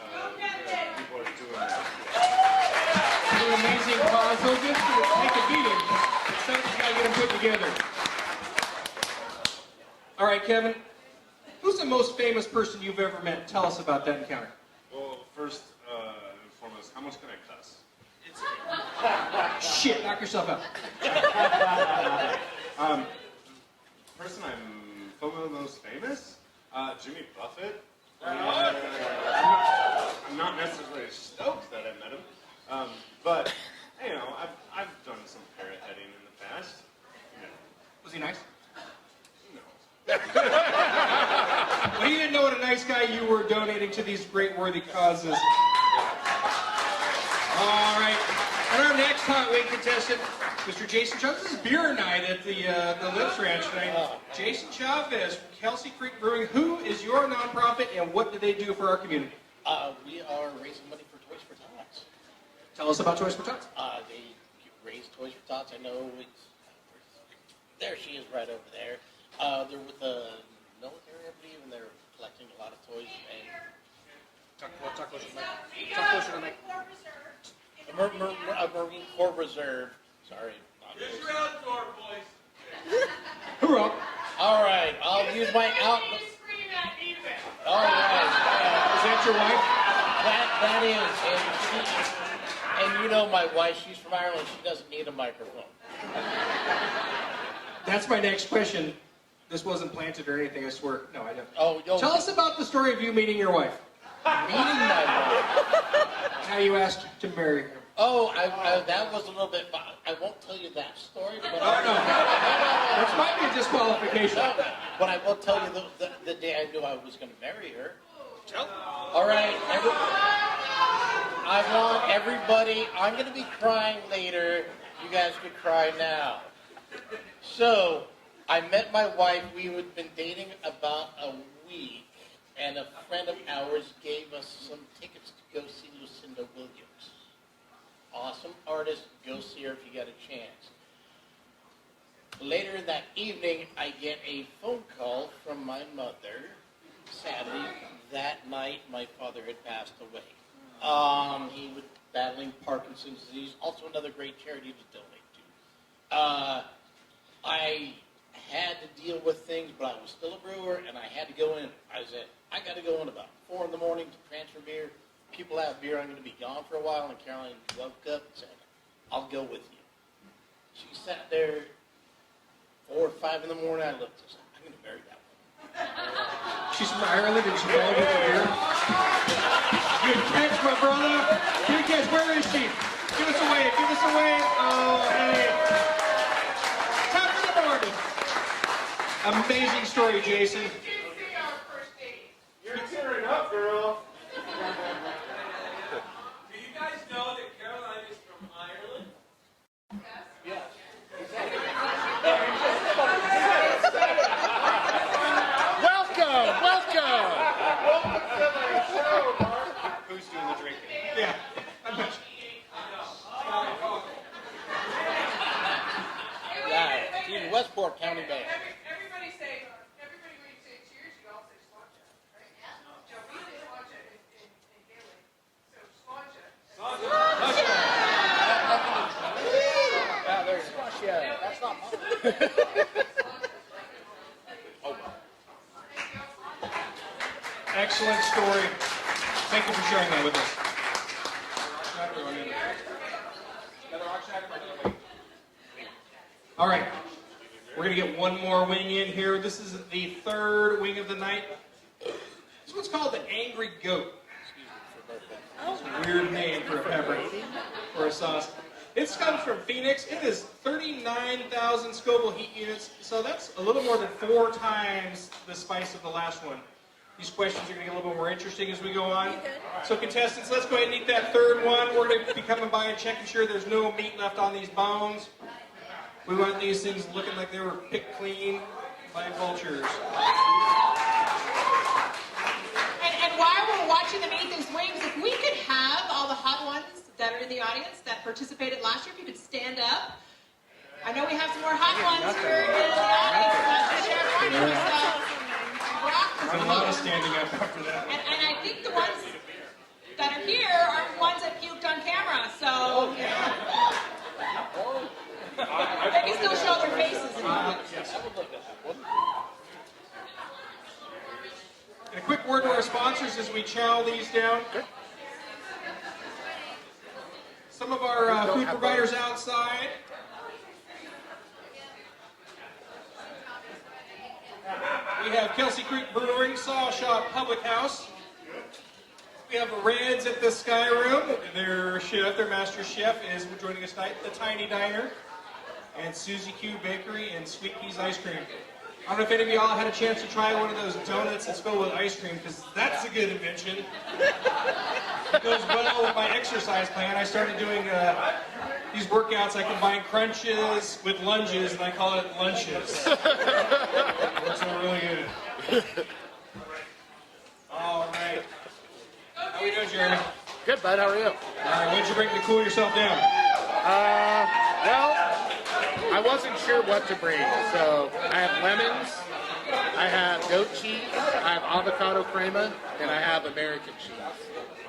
people are doing that. It's an amazing cause. Those instruments take a beating. Something's got to get them put together. All right, Kevin. Who's the most famous person you've ever met? Tell us about that encounter. Well, first and foremost, how much can I cuss? Shit, knock yourself out. Person I'm most famous? Jimmy Buffett. I'm not necessarily stoked that I met him, but you know, I've done some parrot heading in the past. Yeah. Was he nice? No. Well, you didn't know what a nice guy you were donating to these great worthy causes. All right. And our next Hot Wing contestant, Mr. Jason Chavez. This is beer night at the Lips Ranch tonight. Jason Chavez from Kelsey Creek Brewing. Who is your nonprofit and what do they do for our community? We are raising money for Toys for Tots. Tell us about Toys for Tots. They raise Toys for Tots. I know it's... there she is right over there. They're with the military, I believe, and they're collecting a lot of toys. And talk closer to the mic. Talk closer to the mic. A Marine Corps Reserve. Sorry. Use your outdoor voice. Hoorah. All right, I'll use my out. All right. Is that your wife? That is, and you know my wife. She's from Ireland. She doesn't need a microphone. That's my next question. This wasn't planted or anything, I swear. No, I don't. Oh, tell us about the story of you meeting your wife. Meeting my wife. How you asked to marry her. Oh, that was a little bit. I won't tell you that story. But no. That might be a disqualification. No, but I will tell you the day I knew I was going to marry her. All right, I want everybody. I'm going to be crying later. You guys could cry now. So, I met my wife. We had been dating about a week, and a friend of ours gave us some tickets to go see Lucinda Williams. Awesome artist. Go see her if you get a chance. Later in that evening, I get a phone call from my mother. Sadly, that night, my father had passed away. He was battling Parkinson's disease, also another great charity to donate to. I had to deal with things, but I was still a brewer, and I had to go in. I said, I got to go in about 4 in the morning to transfer beer. People have beer, I'm going to be gone for a while, and Caroline woke up and said, I'll go with you. She sat there 4 or 5 in the morning. I looked and said, I'm going to marry that one. She's from Ireland and she followed you for beer. Good catch, my brother. Good catch. Where is she? Give us a wave. Give us a wave. Oh, hey. Top of the morning. Amazing story, Jason. You're tearing up, girl. Do you guys know that Caroline is from Ireland? Yes. Welcome. Who's doing the drinking? Yeah. Yeah, she's Westport County Band. Everybody when you say cheers, you all say sláinte, right? No, we say sláinte in Gaelic. So sláinte. Yeah, there's that's not mine. Excellent story. Thank you for sharing that with us. All right. We're going to get one more wing in here. This is the third wing of the night. This one's called the Angry Goat. It's a weird name for a pepper or a sauce. It's comes from Phoenix. It is 39,000 Scoville heat units, so that's a little more than 4 times the spice of the last one. These questions are going to get a little bit more interesting as we go on. So contestants, let's go ahead and eat that third one. We're going to be coming by and checking sure there's no meat left on these bones. We want these things looking like they were picked clean by vultures. And while we're watching them eat those wings, if we could have all the hot ones that are in the audience that participated last year, if you could stand up. I know we have some more hot ones here in the audience. So rock. There's a lot of standing up after that. And I think the ones that are here are the ones that puked on camera, so they can still show their faces. And a quick word to our sponsors as we chow these down. Some of our food providers outside. We have Kelsey Creek Brewing, Saw Shop Public House. We have Reds at the Sky Room. Their chef, their master chef, is joining us tonight. The Tiny Diner. And Susie Q Bakery and Sweet Peas Ice Cream. I don't know if any of y'all had a chance to try one of those donuts that's filled with ice cream, because that's a good invention. It goes well with my exercise plan. I started doing these workouts. I combine crunches with lunges, and I call it lunches. Works out really good. All right. How we doing, Jeremy? Good, bud. How are you? All right. What'd you bring to cool yourself down? Well, I wasn't sure what to bring, so I have lemons, I have goat cheese, I have avocado crema, and I have American cheese.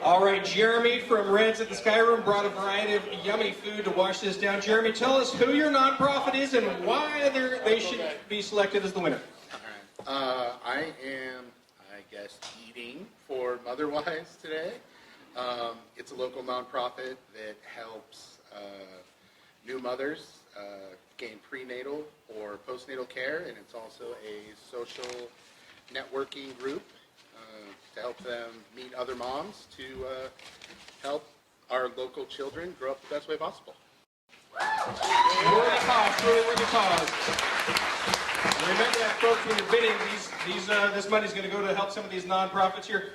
All right, Jeremy from Reds at the Sky Room brought a variety of yummy food to wash this down. Jeremy, tell us who your nonprofit is and why they should be selected as the winner. I am, I guess, eating for Motherwise today. It's a local nonprofit that helps new mothers gain prenatal or postnatal care, and it's also a social networking group to help them meet other moms to help our local children grow up the best way possible. Worthy cause, really worthy cause. Remember that, folks, when you're bidding, this money's going to go to help some of these nonprofits here.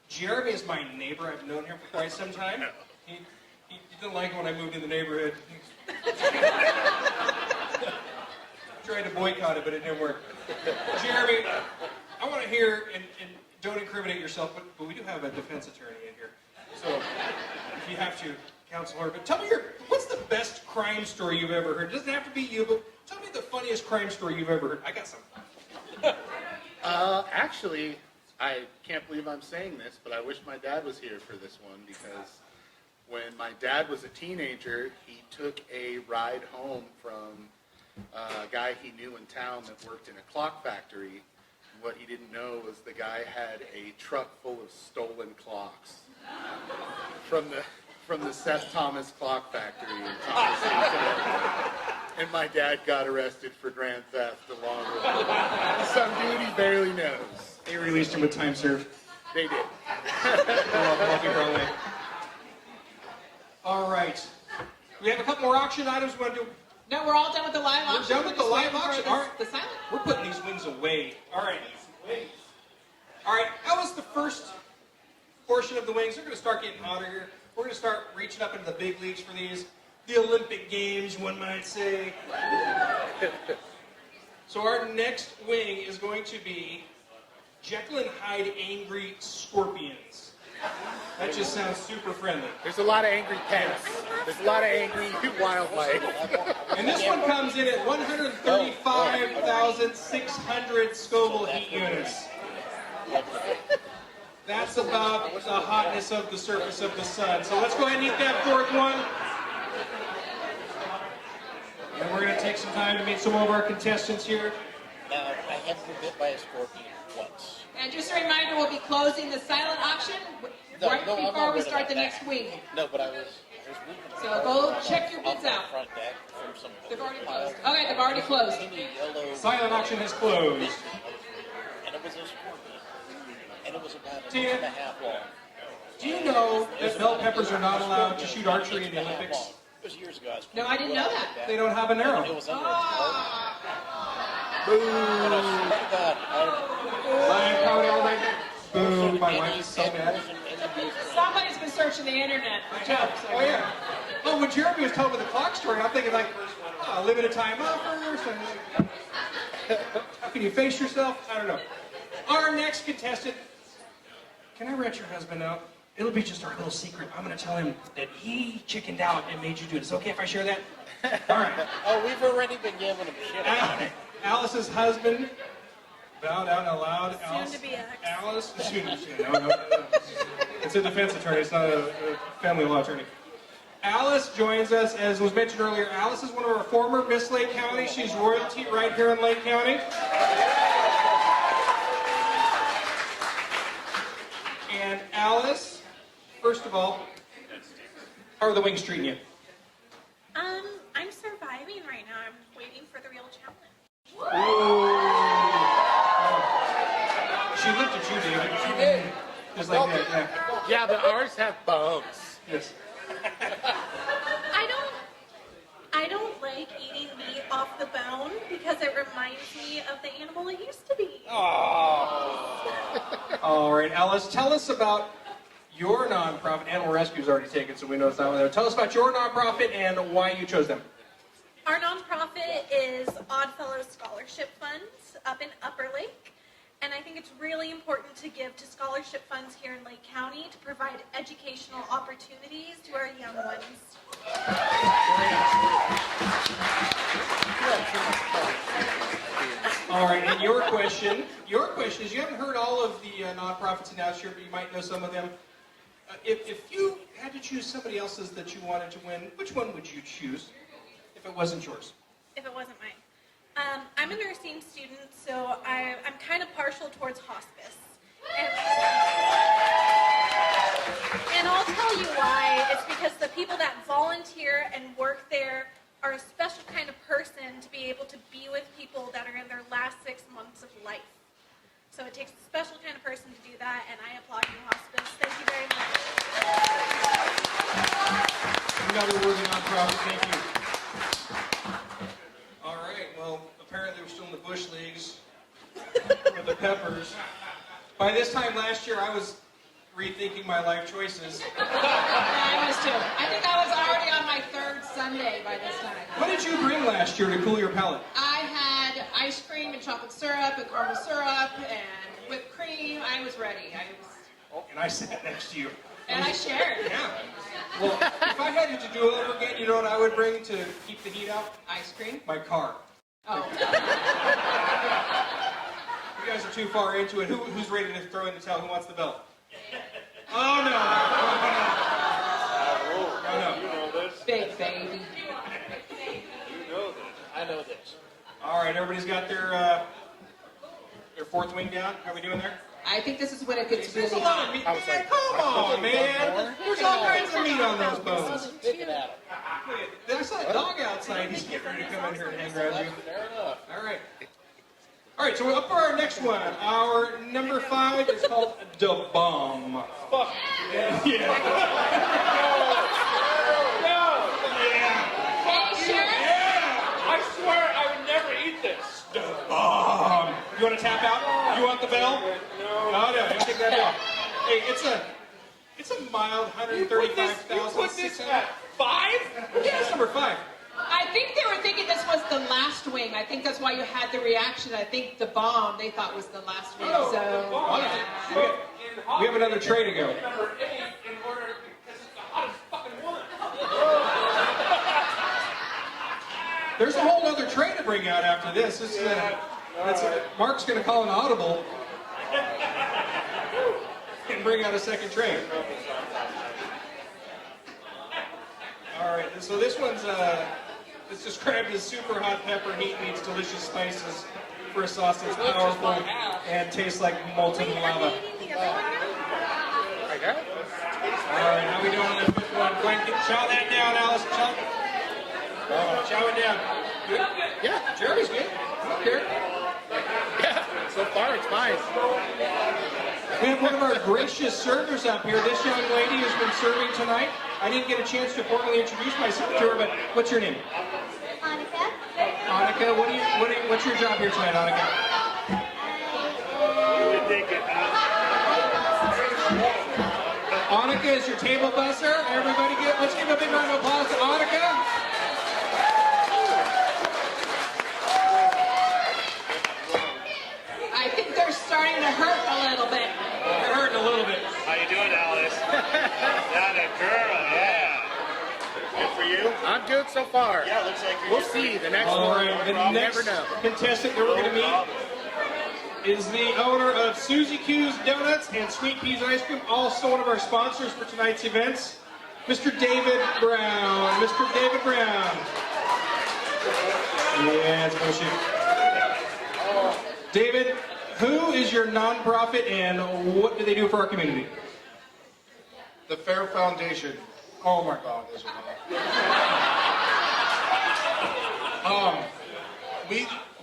Jeremy is my neighbor. I've known him for quite some time. He didn't like it when I moved in the neighborhood. Tried to boycott it, but it didn't work. Jeremy, I want to hear, and don't incriminate yourself, but we do have a defense attorney in here. So if you have to, counsel her. But tell me what's the best crime story you've ever heard? It doesn't have to be you, but tell me the funniest crime story you've ever heard. I got some. Actually, I can't believe I'm saying this, but I wish my dad was here for this one, because when my dad was a teenager, he took a ride home from a guy he knew in town that worked in a clock factory. What he didn't know was the guy had a truck full of stolen clocks from the Seth Thomas Clock Factory in Thomas City, Connecticut. And my dad got arrested for grand theft along with some dude he barely knows. They released him with time served. They did. All right. We have a couple more auction items we want to do. No, we're all done with the live auction. We're done with the live auction. All right. The silent. We're putting these wings away. All right. All right. That was the first portion of the wings. They're going to start getting hotter here. We're going to start reaching up into the big leagues for these. The Olympic Games, one might say. So our next wing is going to be Jekyll and Hyde Angry Scorpions. That just sounds super friendly. There's a lot of angry pets. There's a lot of angry wildlife. And this one comes in at 135,600 Scoville heat units. That's about the hotness of the surface of the sun. So let's go ahead and eat that fourth one. And we're going to take some time to meet some of our contestants here. Now, I have been bit by a scorpion once. And just a reminder, we'll be closing the silent auction before we start the next wing. No, but I was moving. So go check your bids out. Front deck from some They've already closed. Okay, they've already closed. Silent auction has closed. And it was a scorpion. And it was about an Tina, inch and a half long. Do you know that bell peppers are not allowed to shoot archery in the Olympics? It was years ago. No, I didn't know that. They don't have an arrow. It was under Lion County all night. Boom. My wife is so mad. Somebody's been searching the internet for jokes. Oh, yeah. Oh, when Jeremy was telling me the clock story, I'm thinking like, limited time offers. How can you face yourself? I don't know. Our next contestant, can I rat your husband out? It'll be just our little secret. I'm going to tell him that he chickened out and made you do it. Is it okay if I share that? All right. Oh, we've already been giving him shit about it. Alice's husband Bow down aloud. Soon to be ex. Alice. No. It's a defense attorney. It's not a family law attorney. Alice joins us, as was mentioned earlier. Alice is one of our former Miss Lake County. She's royalty right here in Lake County. And Alice, first of all, how are the wings treating you? I'm surviving right now. I'm waiting for the real challenge. She looked at you, David. She did. Just like that, yeah. Yeah, but ours have bumps. Yes. I don't like eating meat off the bone because it reminds me of the animal it used to be. All right, Alice, tell us about your nonprofit. Animal Rescue's already taken, so we know it's not one there. Tell us about your nonprofit and why you chose them. Our nonprofit is Oddfellows Scholarship Funds up in Upper Lake. And I think it's really important to give to scholarship funds here in Lake County to provide educational opportunities to our young ones. All right, and your question is, you haven't heard all of the nonprofits announced here, but you might know some of them. If you had to choose somebody else's that you wanted to win, which one would you choose if it wasn't yours? If it wasn't mine. I'm a nursing student, so I'm kind of partial towards hospice. And I'll tell you why. It's because the people that volunteer and work there are a special kind of person to be able to be with people that are in their last 6 months of life. So it takes a special kind of person to do that, and I applaud you, hospice. Thank you very much. Another worthy nonprofit, thank you. All right, well, apparently we're still in the Bush Leagues with the Peppers. By this time last year, I was rethinking my life choices. I was too. I think I was already on my third Sunday by this time. What did you bring last year to cool your palate? I had ice cream and chocolate syrup and caramel syrup and whipped cream. I was ready. And I sat next to you. And I shared. Yeah. Well, if I had to do it over again, you know what I would bring to keep the heat out? Ice cream? My car. Oh. You guys are too far into it. Who's ready to throw in the towel? Who wants the belt? Oh, no. No. You know this. Big baby. You know this. I know this. All right, everybody's got their fourth wing down. How are we doing there? I think this is when it gets There's really a lot of hot. meat. Man, come on, man. There's all kinds of meat on those bones. I saw a dog outside. He's getting ready to come in here and hang around you. All right. All right, so we're up for our next one. Our number 5 is called Da Bomb. Fuck. Yeah. I swear I would never eat this. Da Bomb. You want to tap out? You want the bell? No. No, you take that bell. Hey, it's a mild 135,000. You put this at 5? Yeah, it's number 5. I think they were thinking this was the last wing. I think that's why you had the reaction. I think the bomb they thought was the last wing. So we have another tray to go. Number 8 in order because it's the hottest fucking one. There's a whole other tray to bring out after this. Mark's going to call an audible and bring out a second tray. All right, so this one's it's described as super hot pepper heat meets delicious spices for a sauce that's powerful and tastes like molten lava. I got it. All right, how we doing on the fifth one? Go ahead and chow that down, Alice. Chow it down. Good? Yeah. Jeremy's good. Here. Yeah. So far, it's fine. We have one of our gracious servers up here. This young lady has been serving tonight. I didn't get a chance to formally introduce myself to her, but what's your name? Annika. Annika, what's your job here tonight, Annika? Annika is your table busser. Everybody let's give a big round of applause to Annika. I think they're starting to hurt a little bit. They're hurting a little bit. How you doing, Alice? That a girl, yeah. Good for you? I'm good so far. Yeah, looks like We'll see. The next All one, right, the you next never know. contestant that we're going to meet is the owner of Susie Q's Donuts and Sweet Peas Ice Cream, also one of our sponsors for tonight's events, Mr. David Brown. Mr. David Brown. Yes, bullshit. David, who is your nonprofit and what do they do for our community? The Fair Foundation. Oh my God, this is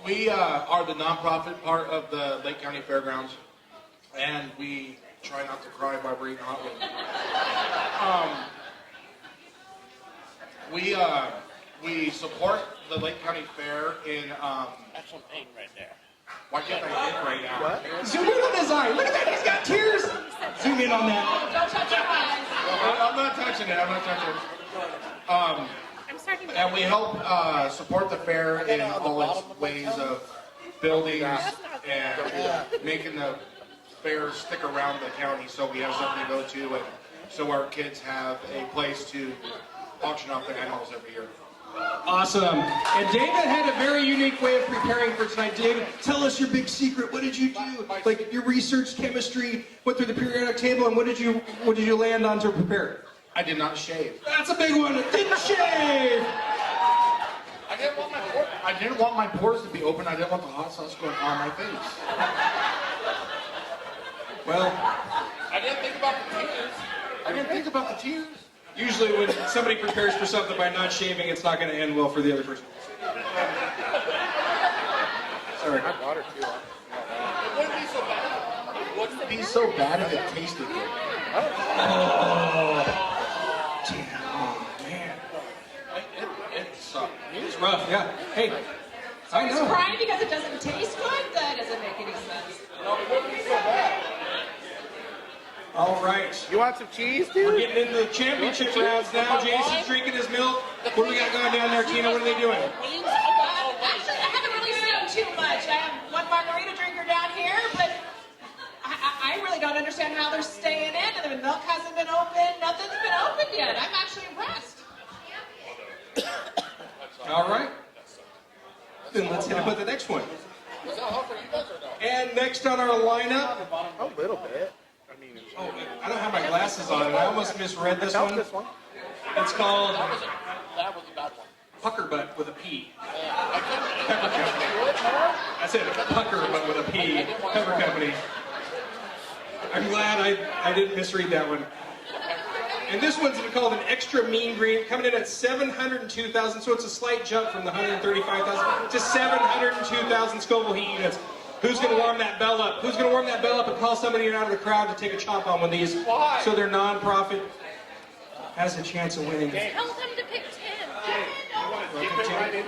we are the nonprofit part of the Lake County Fairgrounds, and we try not to cry while we're eating hot wings. We support the Lake County Fair in. That's some pain right there. Why can't I think right now? What? Zoom in on his eye. Look at that. He's got tears. Zoom in on that. Don't touch your eyes. I'm not touching it. I'm not touching it. I'm starting to. And we help support the fair in all its ways of buildings and making the fair stick around the county so we have something to go to and so our kids have a place to auction off their animals every year. Awesome. And David had a very unique way of preparing for tonight. David, tell us your big secret. What did you do? Like your research, chemistry, went through the periodic table, and what did you land on to prepare? I did not shave. That's a big one. Didn't shave. I didn't want my pores to be open. I didn't want the hot sauce going on my face. Well, I didn't think about the tears. Usually when somebody prepares for something by not shaving, it's not going to end well for the other person. Sorry. I bought her too. It wouldn't be so bad. It wouldn't be so bad if it tasted good. Oh, damn. Oh, man. It sucked. It's rough, yeah. Hey, I He's know. crying because it doesn't taste good? That doesn't make any sense. No, it wouldn't be so bad. All right. You want some cheese, dude? We're getting into the championship rounds now. Jason's drinking his milk. What do we got going down there, Tina? What are they doing? Actually, I haven't really seen too much. I have one margarita drinker down here, but I really don't understand how they're staying in. And the milk hasn't been opened. Nothing's been opened yet. I'm actually impressed. All right. Then let's hit it with the next one. Was that hot for you guys or no? And next on our lineup. A little bit. Oh, I don't have my glasses on, and I almost misread this one. It's called That was a bad one. Pucker Butt with a P. Pepper Company. That's it, Pucker Butt with a P. Pepper Company. I'm glad I didn't misread that one. And this one's called an extra mean green, coming in at 702,000, so it's a slight jump from the 135,000 to 702,000 Scoville heat units. Who's going to warm that bell up? Who's going to warm that bell up and call somebody out of the crowd to take a chop on one of these so their nonprofit has a chance of winning? Tell them to pick 10.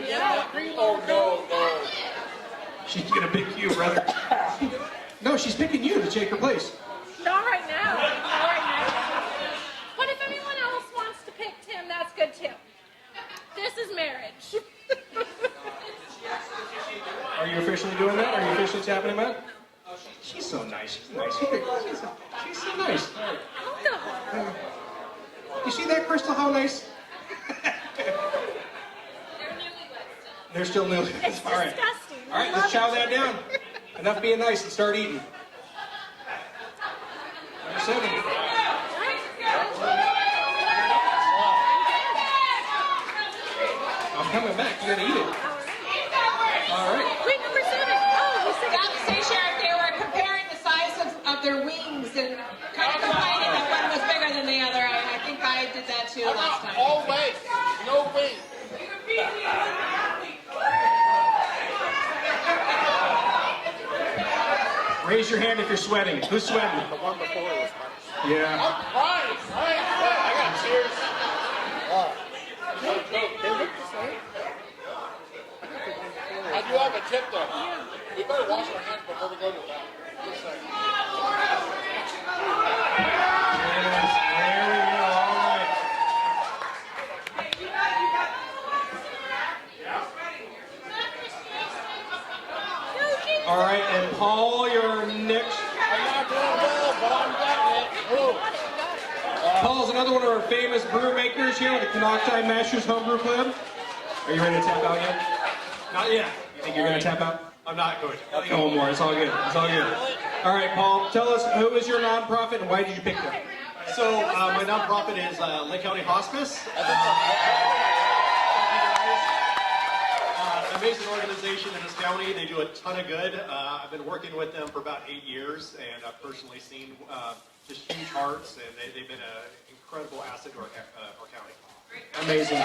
Yeah. Oh, no. She's going to pick you, brother. No, she's picking you to take her place. Not right now. Not right now. But if anyone else wants to pick Tim, that's good too. This is marriage. Are you officially doing that? Are you officially tapping him out? She's so nice. She's nice. She's so nice. You see that, Crystal? How nice? They're still newlyweds. It's All right. disgusting. All right, let's chow that down. Enough being nice and start eating. Number 7. I'm coming back. You gotta eat it. All right. Wait, number 7. Oh, we said Got to say, Sheriff, they were comparing the size of their wings and kind of complaining that one was bigger than the other. I think I did that too last time. All legs. No wings. Raise your hand if you're sweating. Who's sweating? The one before was nice. Yeah. I'm crying. I got tears. I do have a tip though. We better wash our hands before we go to that. Just saying. Yes, there we go. All right. All right, and Paul, you're next. I'm not doing well, but I'm getting it. Paul's another one of our famous brew makers here at the Canocti Masters Homebrew Club. Are you ready to tap out yet? Not yet. You think you're going to tap out? I'm not going to. Let me go one more. It's all good. It's all good. All right, Paul, tell us, who is your nonprofit and why did you pick them? So my nonprofit is Lake County Hospice. Amazing organization in this county. They do a ton of good. I've been working with them for about 8 years, and I've personally seen just huge hearts, and they've been an incredible asset to our county. Amazing.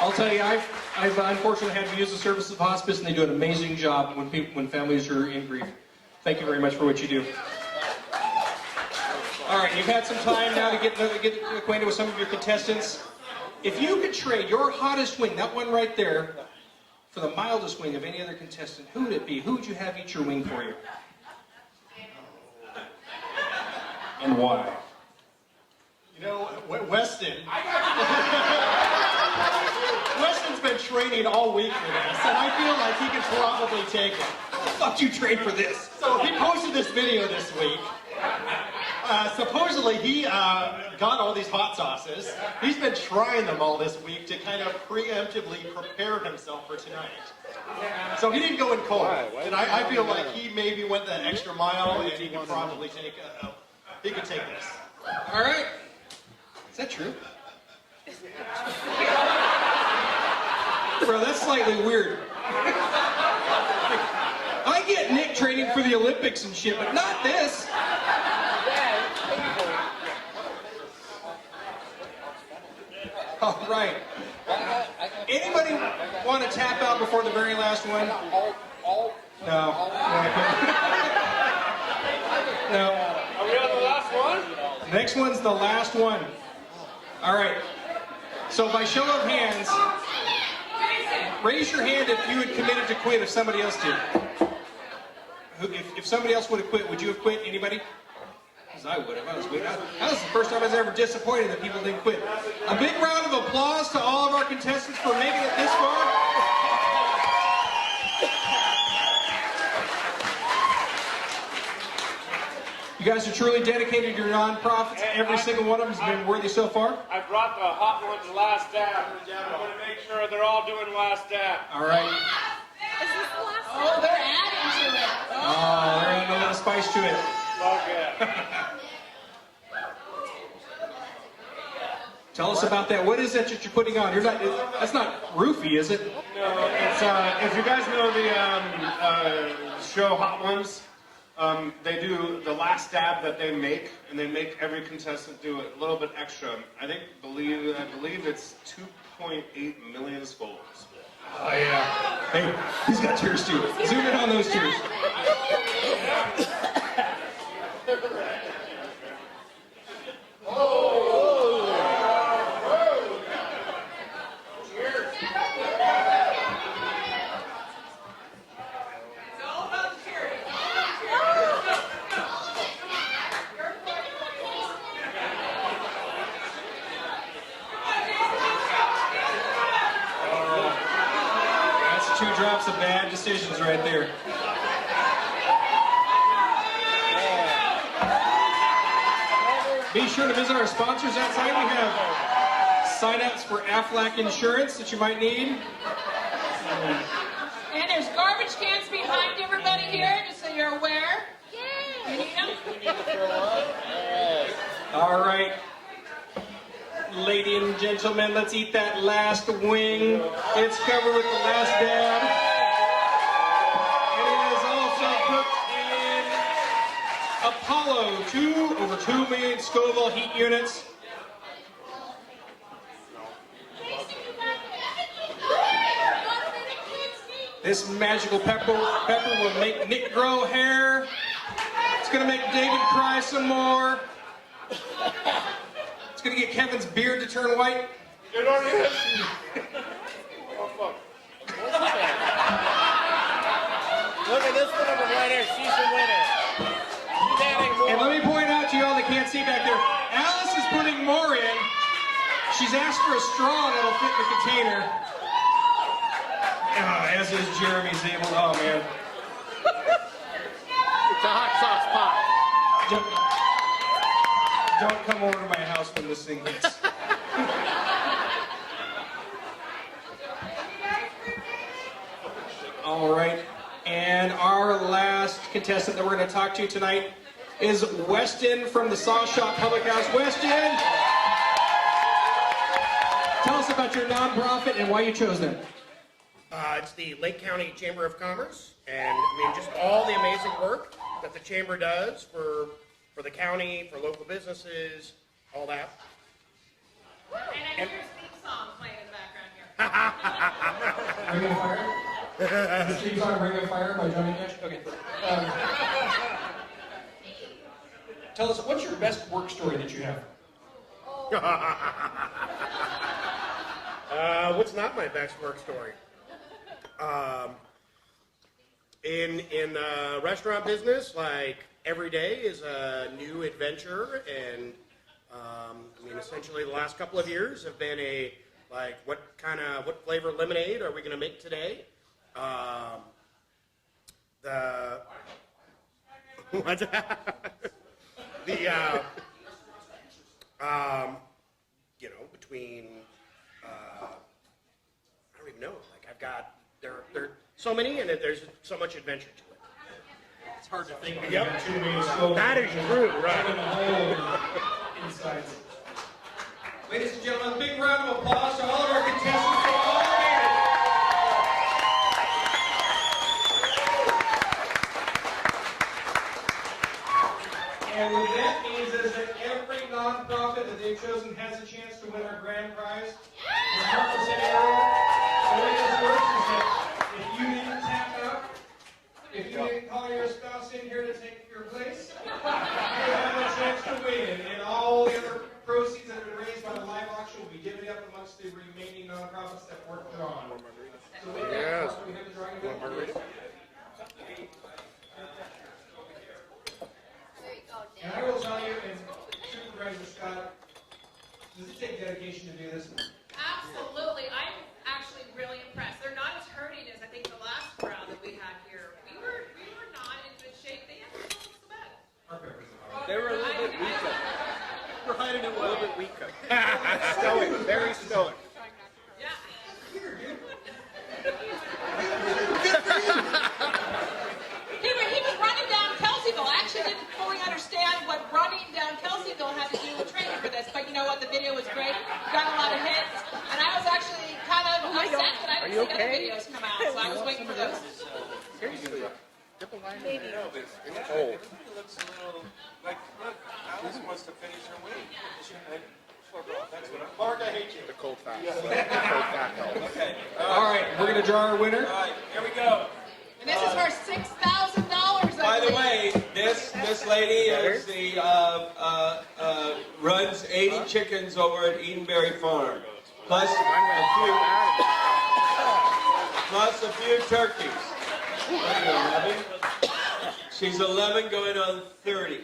I'll tell you, I've unfortunately had to use the services of hospice, and they do an amazing job when families are in grief. Thank you very much for what you do. All right, you've had some time now to get acquainted with some of your contestants. If you could trade your hottest wing, that one right there, for the mildest wing of any other contestant, who would it be? Who would you have eat your wing for you? And why? You know, Weston. Weston's been training all week for this, and I feel like he could probably take it. How the fuck you train for this? So he posted this video this week. Supposedly he got all these hot sauces. He's been trying them all this week to kind of preemptively prepare himself for tonight. So he didn't go in cold. And I feel like he maybe went that extra mile, and he could probably take he could take this. All right. Is that true? Bro, that's slightly weird. I get Nick training for the Olympics and shit, but not this. All right. Anybody want to tap out before the very last one? No. No. Are we on the last one? Next one's the last one. All right. So by show of hands, raise your hand if you had committed to quit if somebody else did. If somebody else would have quit, would you have quit? Anybody? Because I would have. I was quit. That was the first time I was ever disappointed that people didn't quit. A big round of applause to all of our contestants for making it this far. You guys are truly dedicated to your nonprofits. Every single one of them has been worthy so far. I brought the hot ones last dab. I'm going to make sure they're all doing last dab. All right. Oh, they're adding to it. Oh, there ain't a little spice to it. Okay. Tell us about that. What is that you're putting on? That's not roofie, is it? No, it's if you guys know the show Hot Ones, they do the last dab that they make, and they make every contestant do a little bit extra. I believe it's 2.8 million scolds. Oh yeah. Hey, he's got tears too. Zoom in on those tears. That's 2 drops of bad decisions right there. Be sure to visit our sponsors outside. We have sign-ups for Aflac Insurance that you might need. And there's garbage cans behind everybody here, just so you're aware. You need them? All right. Ladies and gentlemen, let's eat that last wing. It's covered with the last dab. It is also cooked in Apollo, over 2 million Scoville heat units. This magical pepper will make Nick grow hair. It's gonna make David cry some more. It's gonna get Kevin's beard to turn white. It already is. Oh, fuck. Look at this one over right here. She's the winner. And let me point out to y'all that can't see back there, Alice is putting more in. She's asked for a straw that'll fit the container. As is Jeremy's able. Oh man. It's a hot sauce pot. Don't come over to my house when this thing hits. All right. And our last contestant that we're going to talk to tonight is Weston from the Saw Shop Public House. Weston, tell us about your nonprofit and why you chose them. It's the Lake County Chamber of Commerce, and I mean just all the amazing work that the chamber does for the county, for local businesses, all that. And I hear your theme song playing in the background here. Ring of Fire? The theme song Ring of Fire by Johnny Cash? Okay. Tell us, what's your best work story that you have? What's not my best work story? In restaurant business, like every day is a new adventure, and I mean, essentially the last couple of years have been what flavor lemonade are we going to make today? Between I don't even know. Like I've got there are so many, and there's so much adventure to it. It's hard to think. Yep. That is true, right? Inside. Ladies and gentlemen, big round of applause to all of our contestants from all areas. And what that means is that every nonprofit that they've chosen has a chance to win our grand prize. As Marco said earlier, the way this works is that if you didn't tap out, if you didn't call your spouse in here to take your place, you have a chance to win. And all the other proceeds that have been raised by the live auction will be given up amongst the remaining nonprofits that weren't drawn. So with that, we have the drawing event. And I will tell you, and Supervisor Scott, does it take dedication to do this? Absolutely. I'm actually really impressed. They're not as hurting as I think the last round that we had here. We were not in good shape. They had to so bad. They were a little bit weaker. We're hiding it a little bit weaker. Stoic, very stoic. He was running down Kelseyville. I actually didn't fully understand what running down Kelseyville had to do with training for this, but you know what? The video was great. Got a lot of hits, and I was actually kind of upset that I didn't see other videos come out, so I was waiting for those. Seriously. Maybe. It's cold. It looks a little like, look, Alice wants to finish her wing. Mark, I hate you. The cold fat. Okay. All right, we're going to draw our winner. All right, here we go. And this is for $6,000. By the way, this lady is the runs 80 chickens over at Edenberry Farm, plus a few turkeys. What are you, 11? She's 11 going on 30. You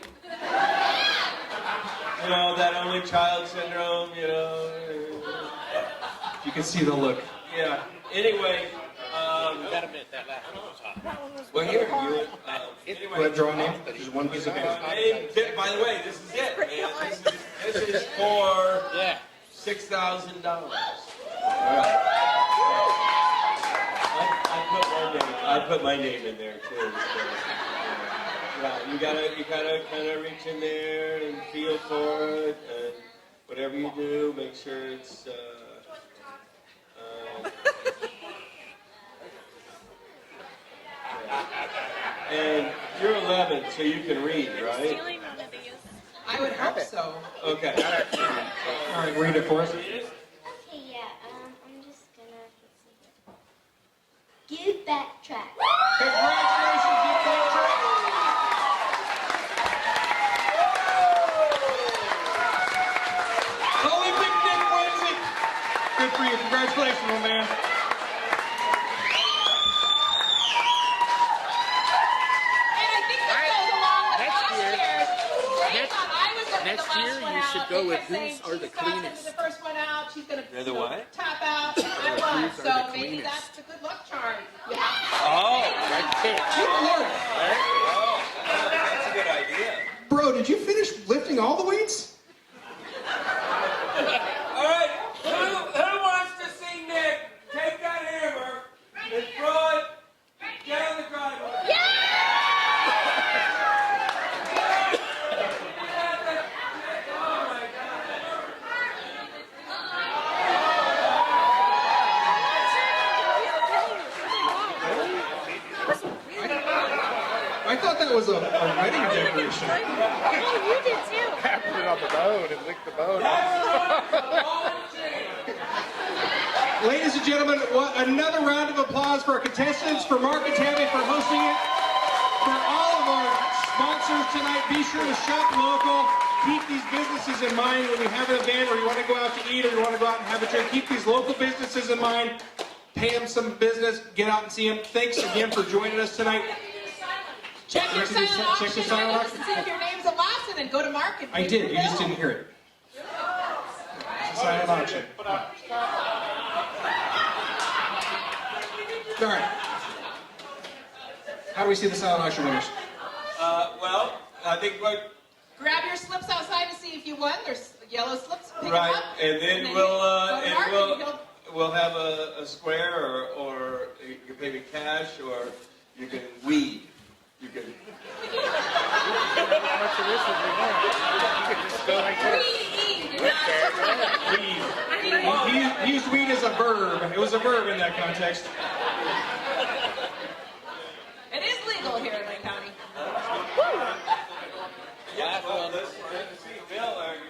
know, that only child syndrome, you know. You can see the look. Yeah. Anyway, Gotta admit, that last one was hot. well, here, Go ahead, draw a name. There's one piece of paper. by the way, this is it, man. This is for $6,000. All right. I put my name in there too. So, yeah, you gotta kind of reach in there and feel for it, and whatever you do, make sure it's. And you're 11, so you can read, right? I would hope so. Okay. All right, read it for us. Okay, yeah, I'm just gonna Give Backtrack. Congratulations, Give Backtrack. Olympic Nick wins it. Good for you. Congratulations, my man. Next year, you should go with whose are the cleanest. The first one out, she's going They're the what? tap out. I won. So maybe that's a good luck charm. Yeah. Oh, Good Lord. That's a good idea. Bro, did you finish lifting all the weights? All right, who wants to see Nick take that hammer and throw it thought that was a wedding decoration. Oh, you did too. I put it on the bone and licked the bone. Ladies and gentlemen, another round of applause for our contestants, for Mark and Tammy for hosting it, for all of our sponsors tonight. Be sure to shop local. Keep these businesses in mind when you have an event or you want to go out to eat or you want to go out and have a drink. Keep these local businesses in mind. Pay them some business. Get out and see them. Thanks again for joining us tonight. Check your silent auction. Check your silent auction. See if your name's at last and then go to Mark. And I did. You just didn't hear it. Silent auction. All right. How do we see the silent auction winners? Well, I think what. Grab your slips outside to see if you won. There's yellow slips. Pick Right, them up. and then we'll have a square, or you can pay with cash, or you can weed. You can. How much of this would we want? You could just go like this. He used weed as a verb. It was a verb in that context. It is legal here in Lake County. Yeah, well, let's see, Bill, are you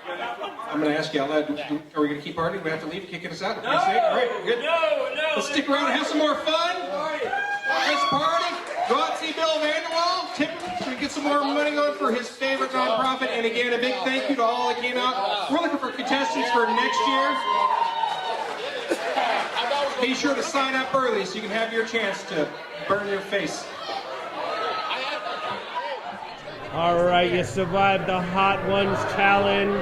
I'm going to ask you out loud, are we going to keep partying? Do we have to leave, kicking us out? No! All right, good. No! Let's stick around and have some more fun. Let's party. Go out and see Bill Vanderwall. Tip him so we get some more money going for his favorite nonprofit. And again, a big thank you to all that came out. We're looking for contestants for next year. Be sure to sign up early so you can have your chance to burn your face. All right, you survived the Hot Ones Challenge.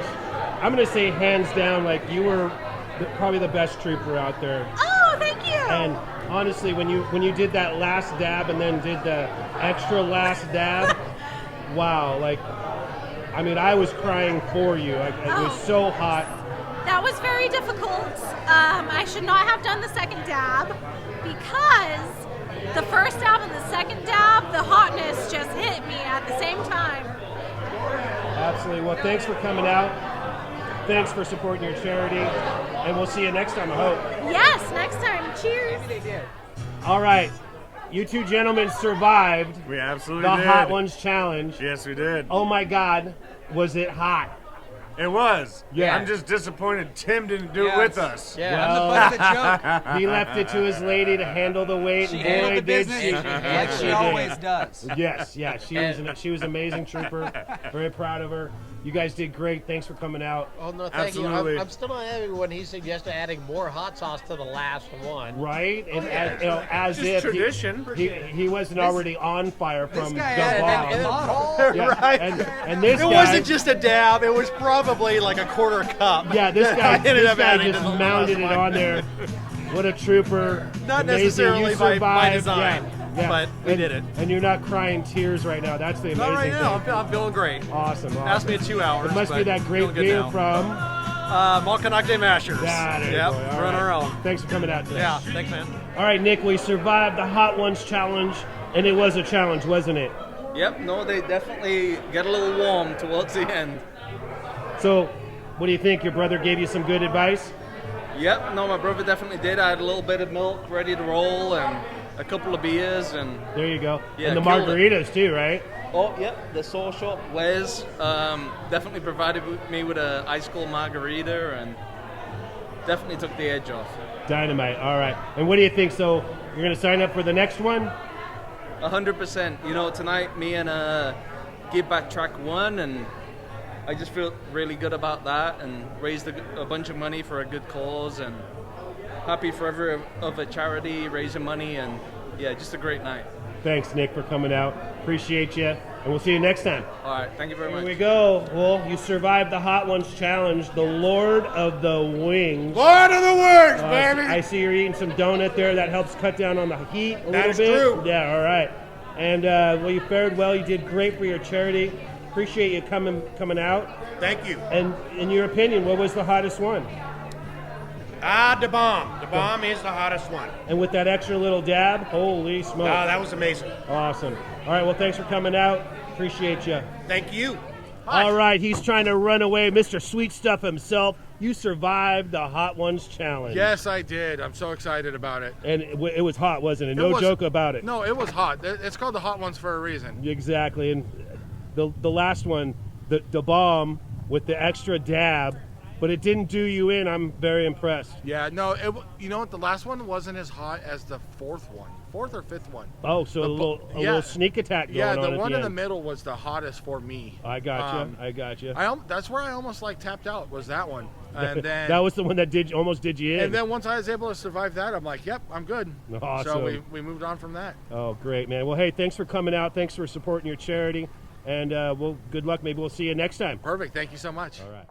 I'm going to say hands down, like you were probably the best trooper out there. Oh, thank you. And honestly, when you did that last dab and then did the extra last dab, wow, like, I mean, I was crying for you. Like, it was so hot. That was very difficult. I should not have done the second dab because the first dab and the second dab, the hotness just hit me at the same time. Absolutely. Well, thanks for coming out. Thanks for supporting your charity. And we'll see you next time, I hope. Yes, next time. Cheers. All right. You two gentlemen survived We absolutely the did. Hot Ones Challenge. Yes, we did. Oh my God, was it hot? It was. Yeah. I'm just disappointed Tim didn't do it with us. Yeah, I'm the butt of the joke. He left it to his lady to handle the weight. She and handled boy, the did business she. like Yes, she did. always does. Yes, yeah, she was an amazing trooper. Very proud of her. You guys did great. Thanks for coming out. Oh, no, thank you. I'm still not happy when he suggested adding more hot sauce to the last one. Right? And yeah. as Just if tradition. he wasn't already on fire from the guy added bomb. an bottle. Yeah, Right. And this it guy, wasn't just a dab. It was probably like a quarter cup. Yeah, this that guy, I ended this up guy adding just to the mounted it last on one. there. What a trooper. Not Amazing. necessarily You by survived. design, Yeah. but we did it. And you're not crying tears right now. That's the amazing Not right now. thing. I'm feeling great. Awesome. Asked me in 2 hours. It must be but that great feeling good beer now. from. Malkanakte Mashers. Got it. Yep, boy. All we're on right. our own. Thanks for coming out today. Yeah, thanks, man. All right, Nick, we survived the Hot Ones Challenge, and it was a challenge, wasn't it? Yep, no, they definitely get a little warm towards the end. So, what do you think? Your brother gave you some good advice? Yep, no, my brother definitely did. I had a little bit of milk ready to roll and a couple of beers and... There you go. Yeah, and the killed it. margaritas too, right? Oh, yep, the Soul Shop Wes definitely provided me with an ice cold margarita and definitely took the edge off. Dynamite. All right. And what do you think? So, you're going to sign up for the next one? 100%. You know, tonight me and Give Back Track won, and I just feel really good about that and raised a bunch of money for a good cause and happy for every other charity raising money, and yeah, just a great night. Thanks, Nick, for coming out. Appreciate you. And we'll see you next time. All right, thank you very Here much. we go. Well, you survived the Hot Ones Challenge, the Lord of the Wings. Lord of the Wings, baby! I see you're eating some donut there. That helps cut down on the heat a That little is bit. true. Yeah, all right. And well, you fared well. You did great for your charity. Appreciate you coming out. Thank you. And in your opinion, what was the hottest one? The bomb. The bomb is the hottest one. And with that extra little dab, holy smoke. That was amazing. Awesome. All right, well, thanks for coming out. Appreciate you. Thank you. All right, he's trying to run away. Mr. Sweet Stuff himself. You survived the Hot Ones Challenge. Yes, I did. I'm so excited about it. And it was hot, wasn't it? No joke about it. No, it was hot. It's called the Hot Ones for a reason. Exactly. And the last one, the bomb with the extra dab, but it didn't do you in. I'm very impressed. Yeah, no, you know what? The last one wasn't as hot as the fourth or fifth one. Oh, so a little sneak attack going on. Yeah, the one in the end. middle was the hottest for me. I got you. I got you. That's where I almost tapped out, was that one. And then that was the one that almost did you in. And then once I was able to survive that, I'm like, yep, I'm good. Awesome. So we moved on from that. Oh, great, man. Well, hey, thanks for coming out. Thanks for supporting your charity. And good luck. Maybe we'll see you next time. Perfect. Thank you so much. All right.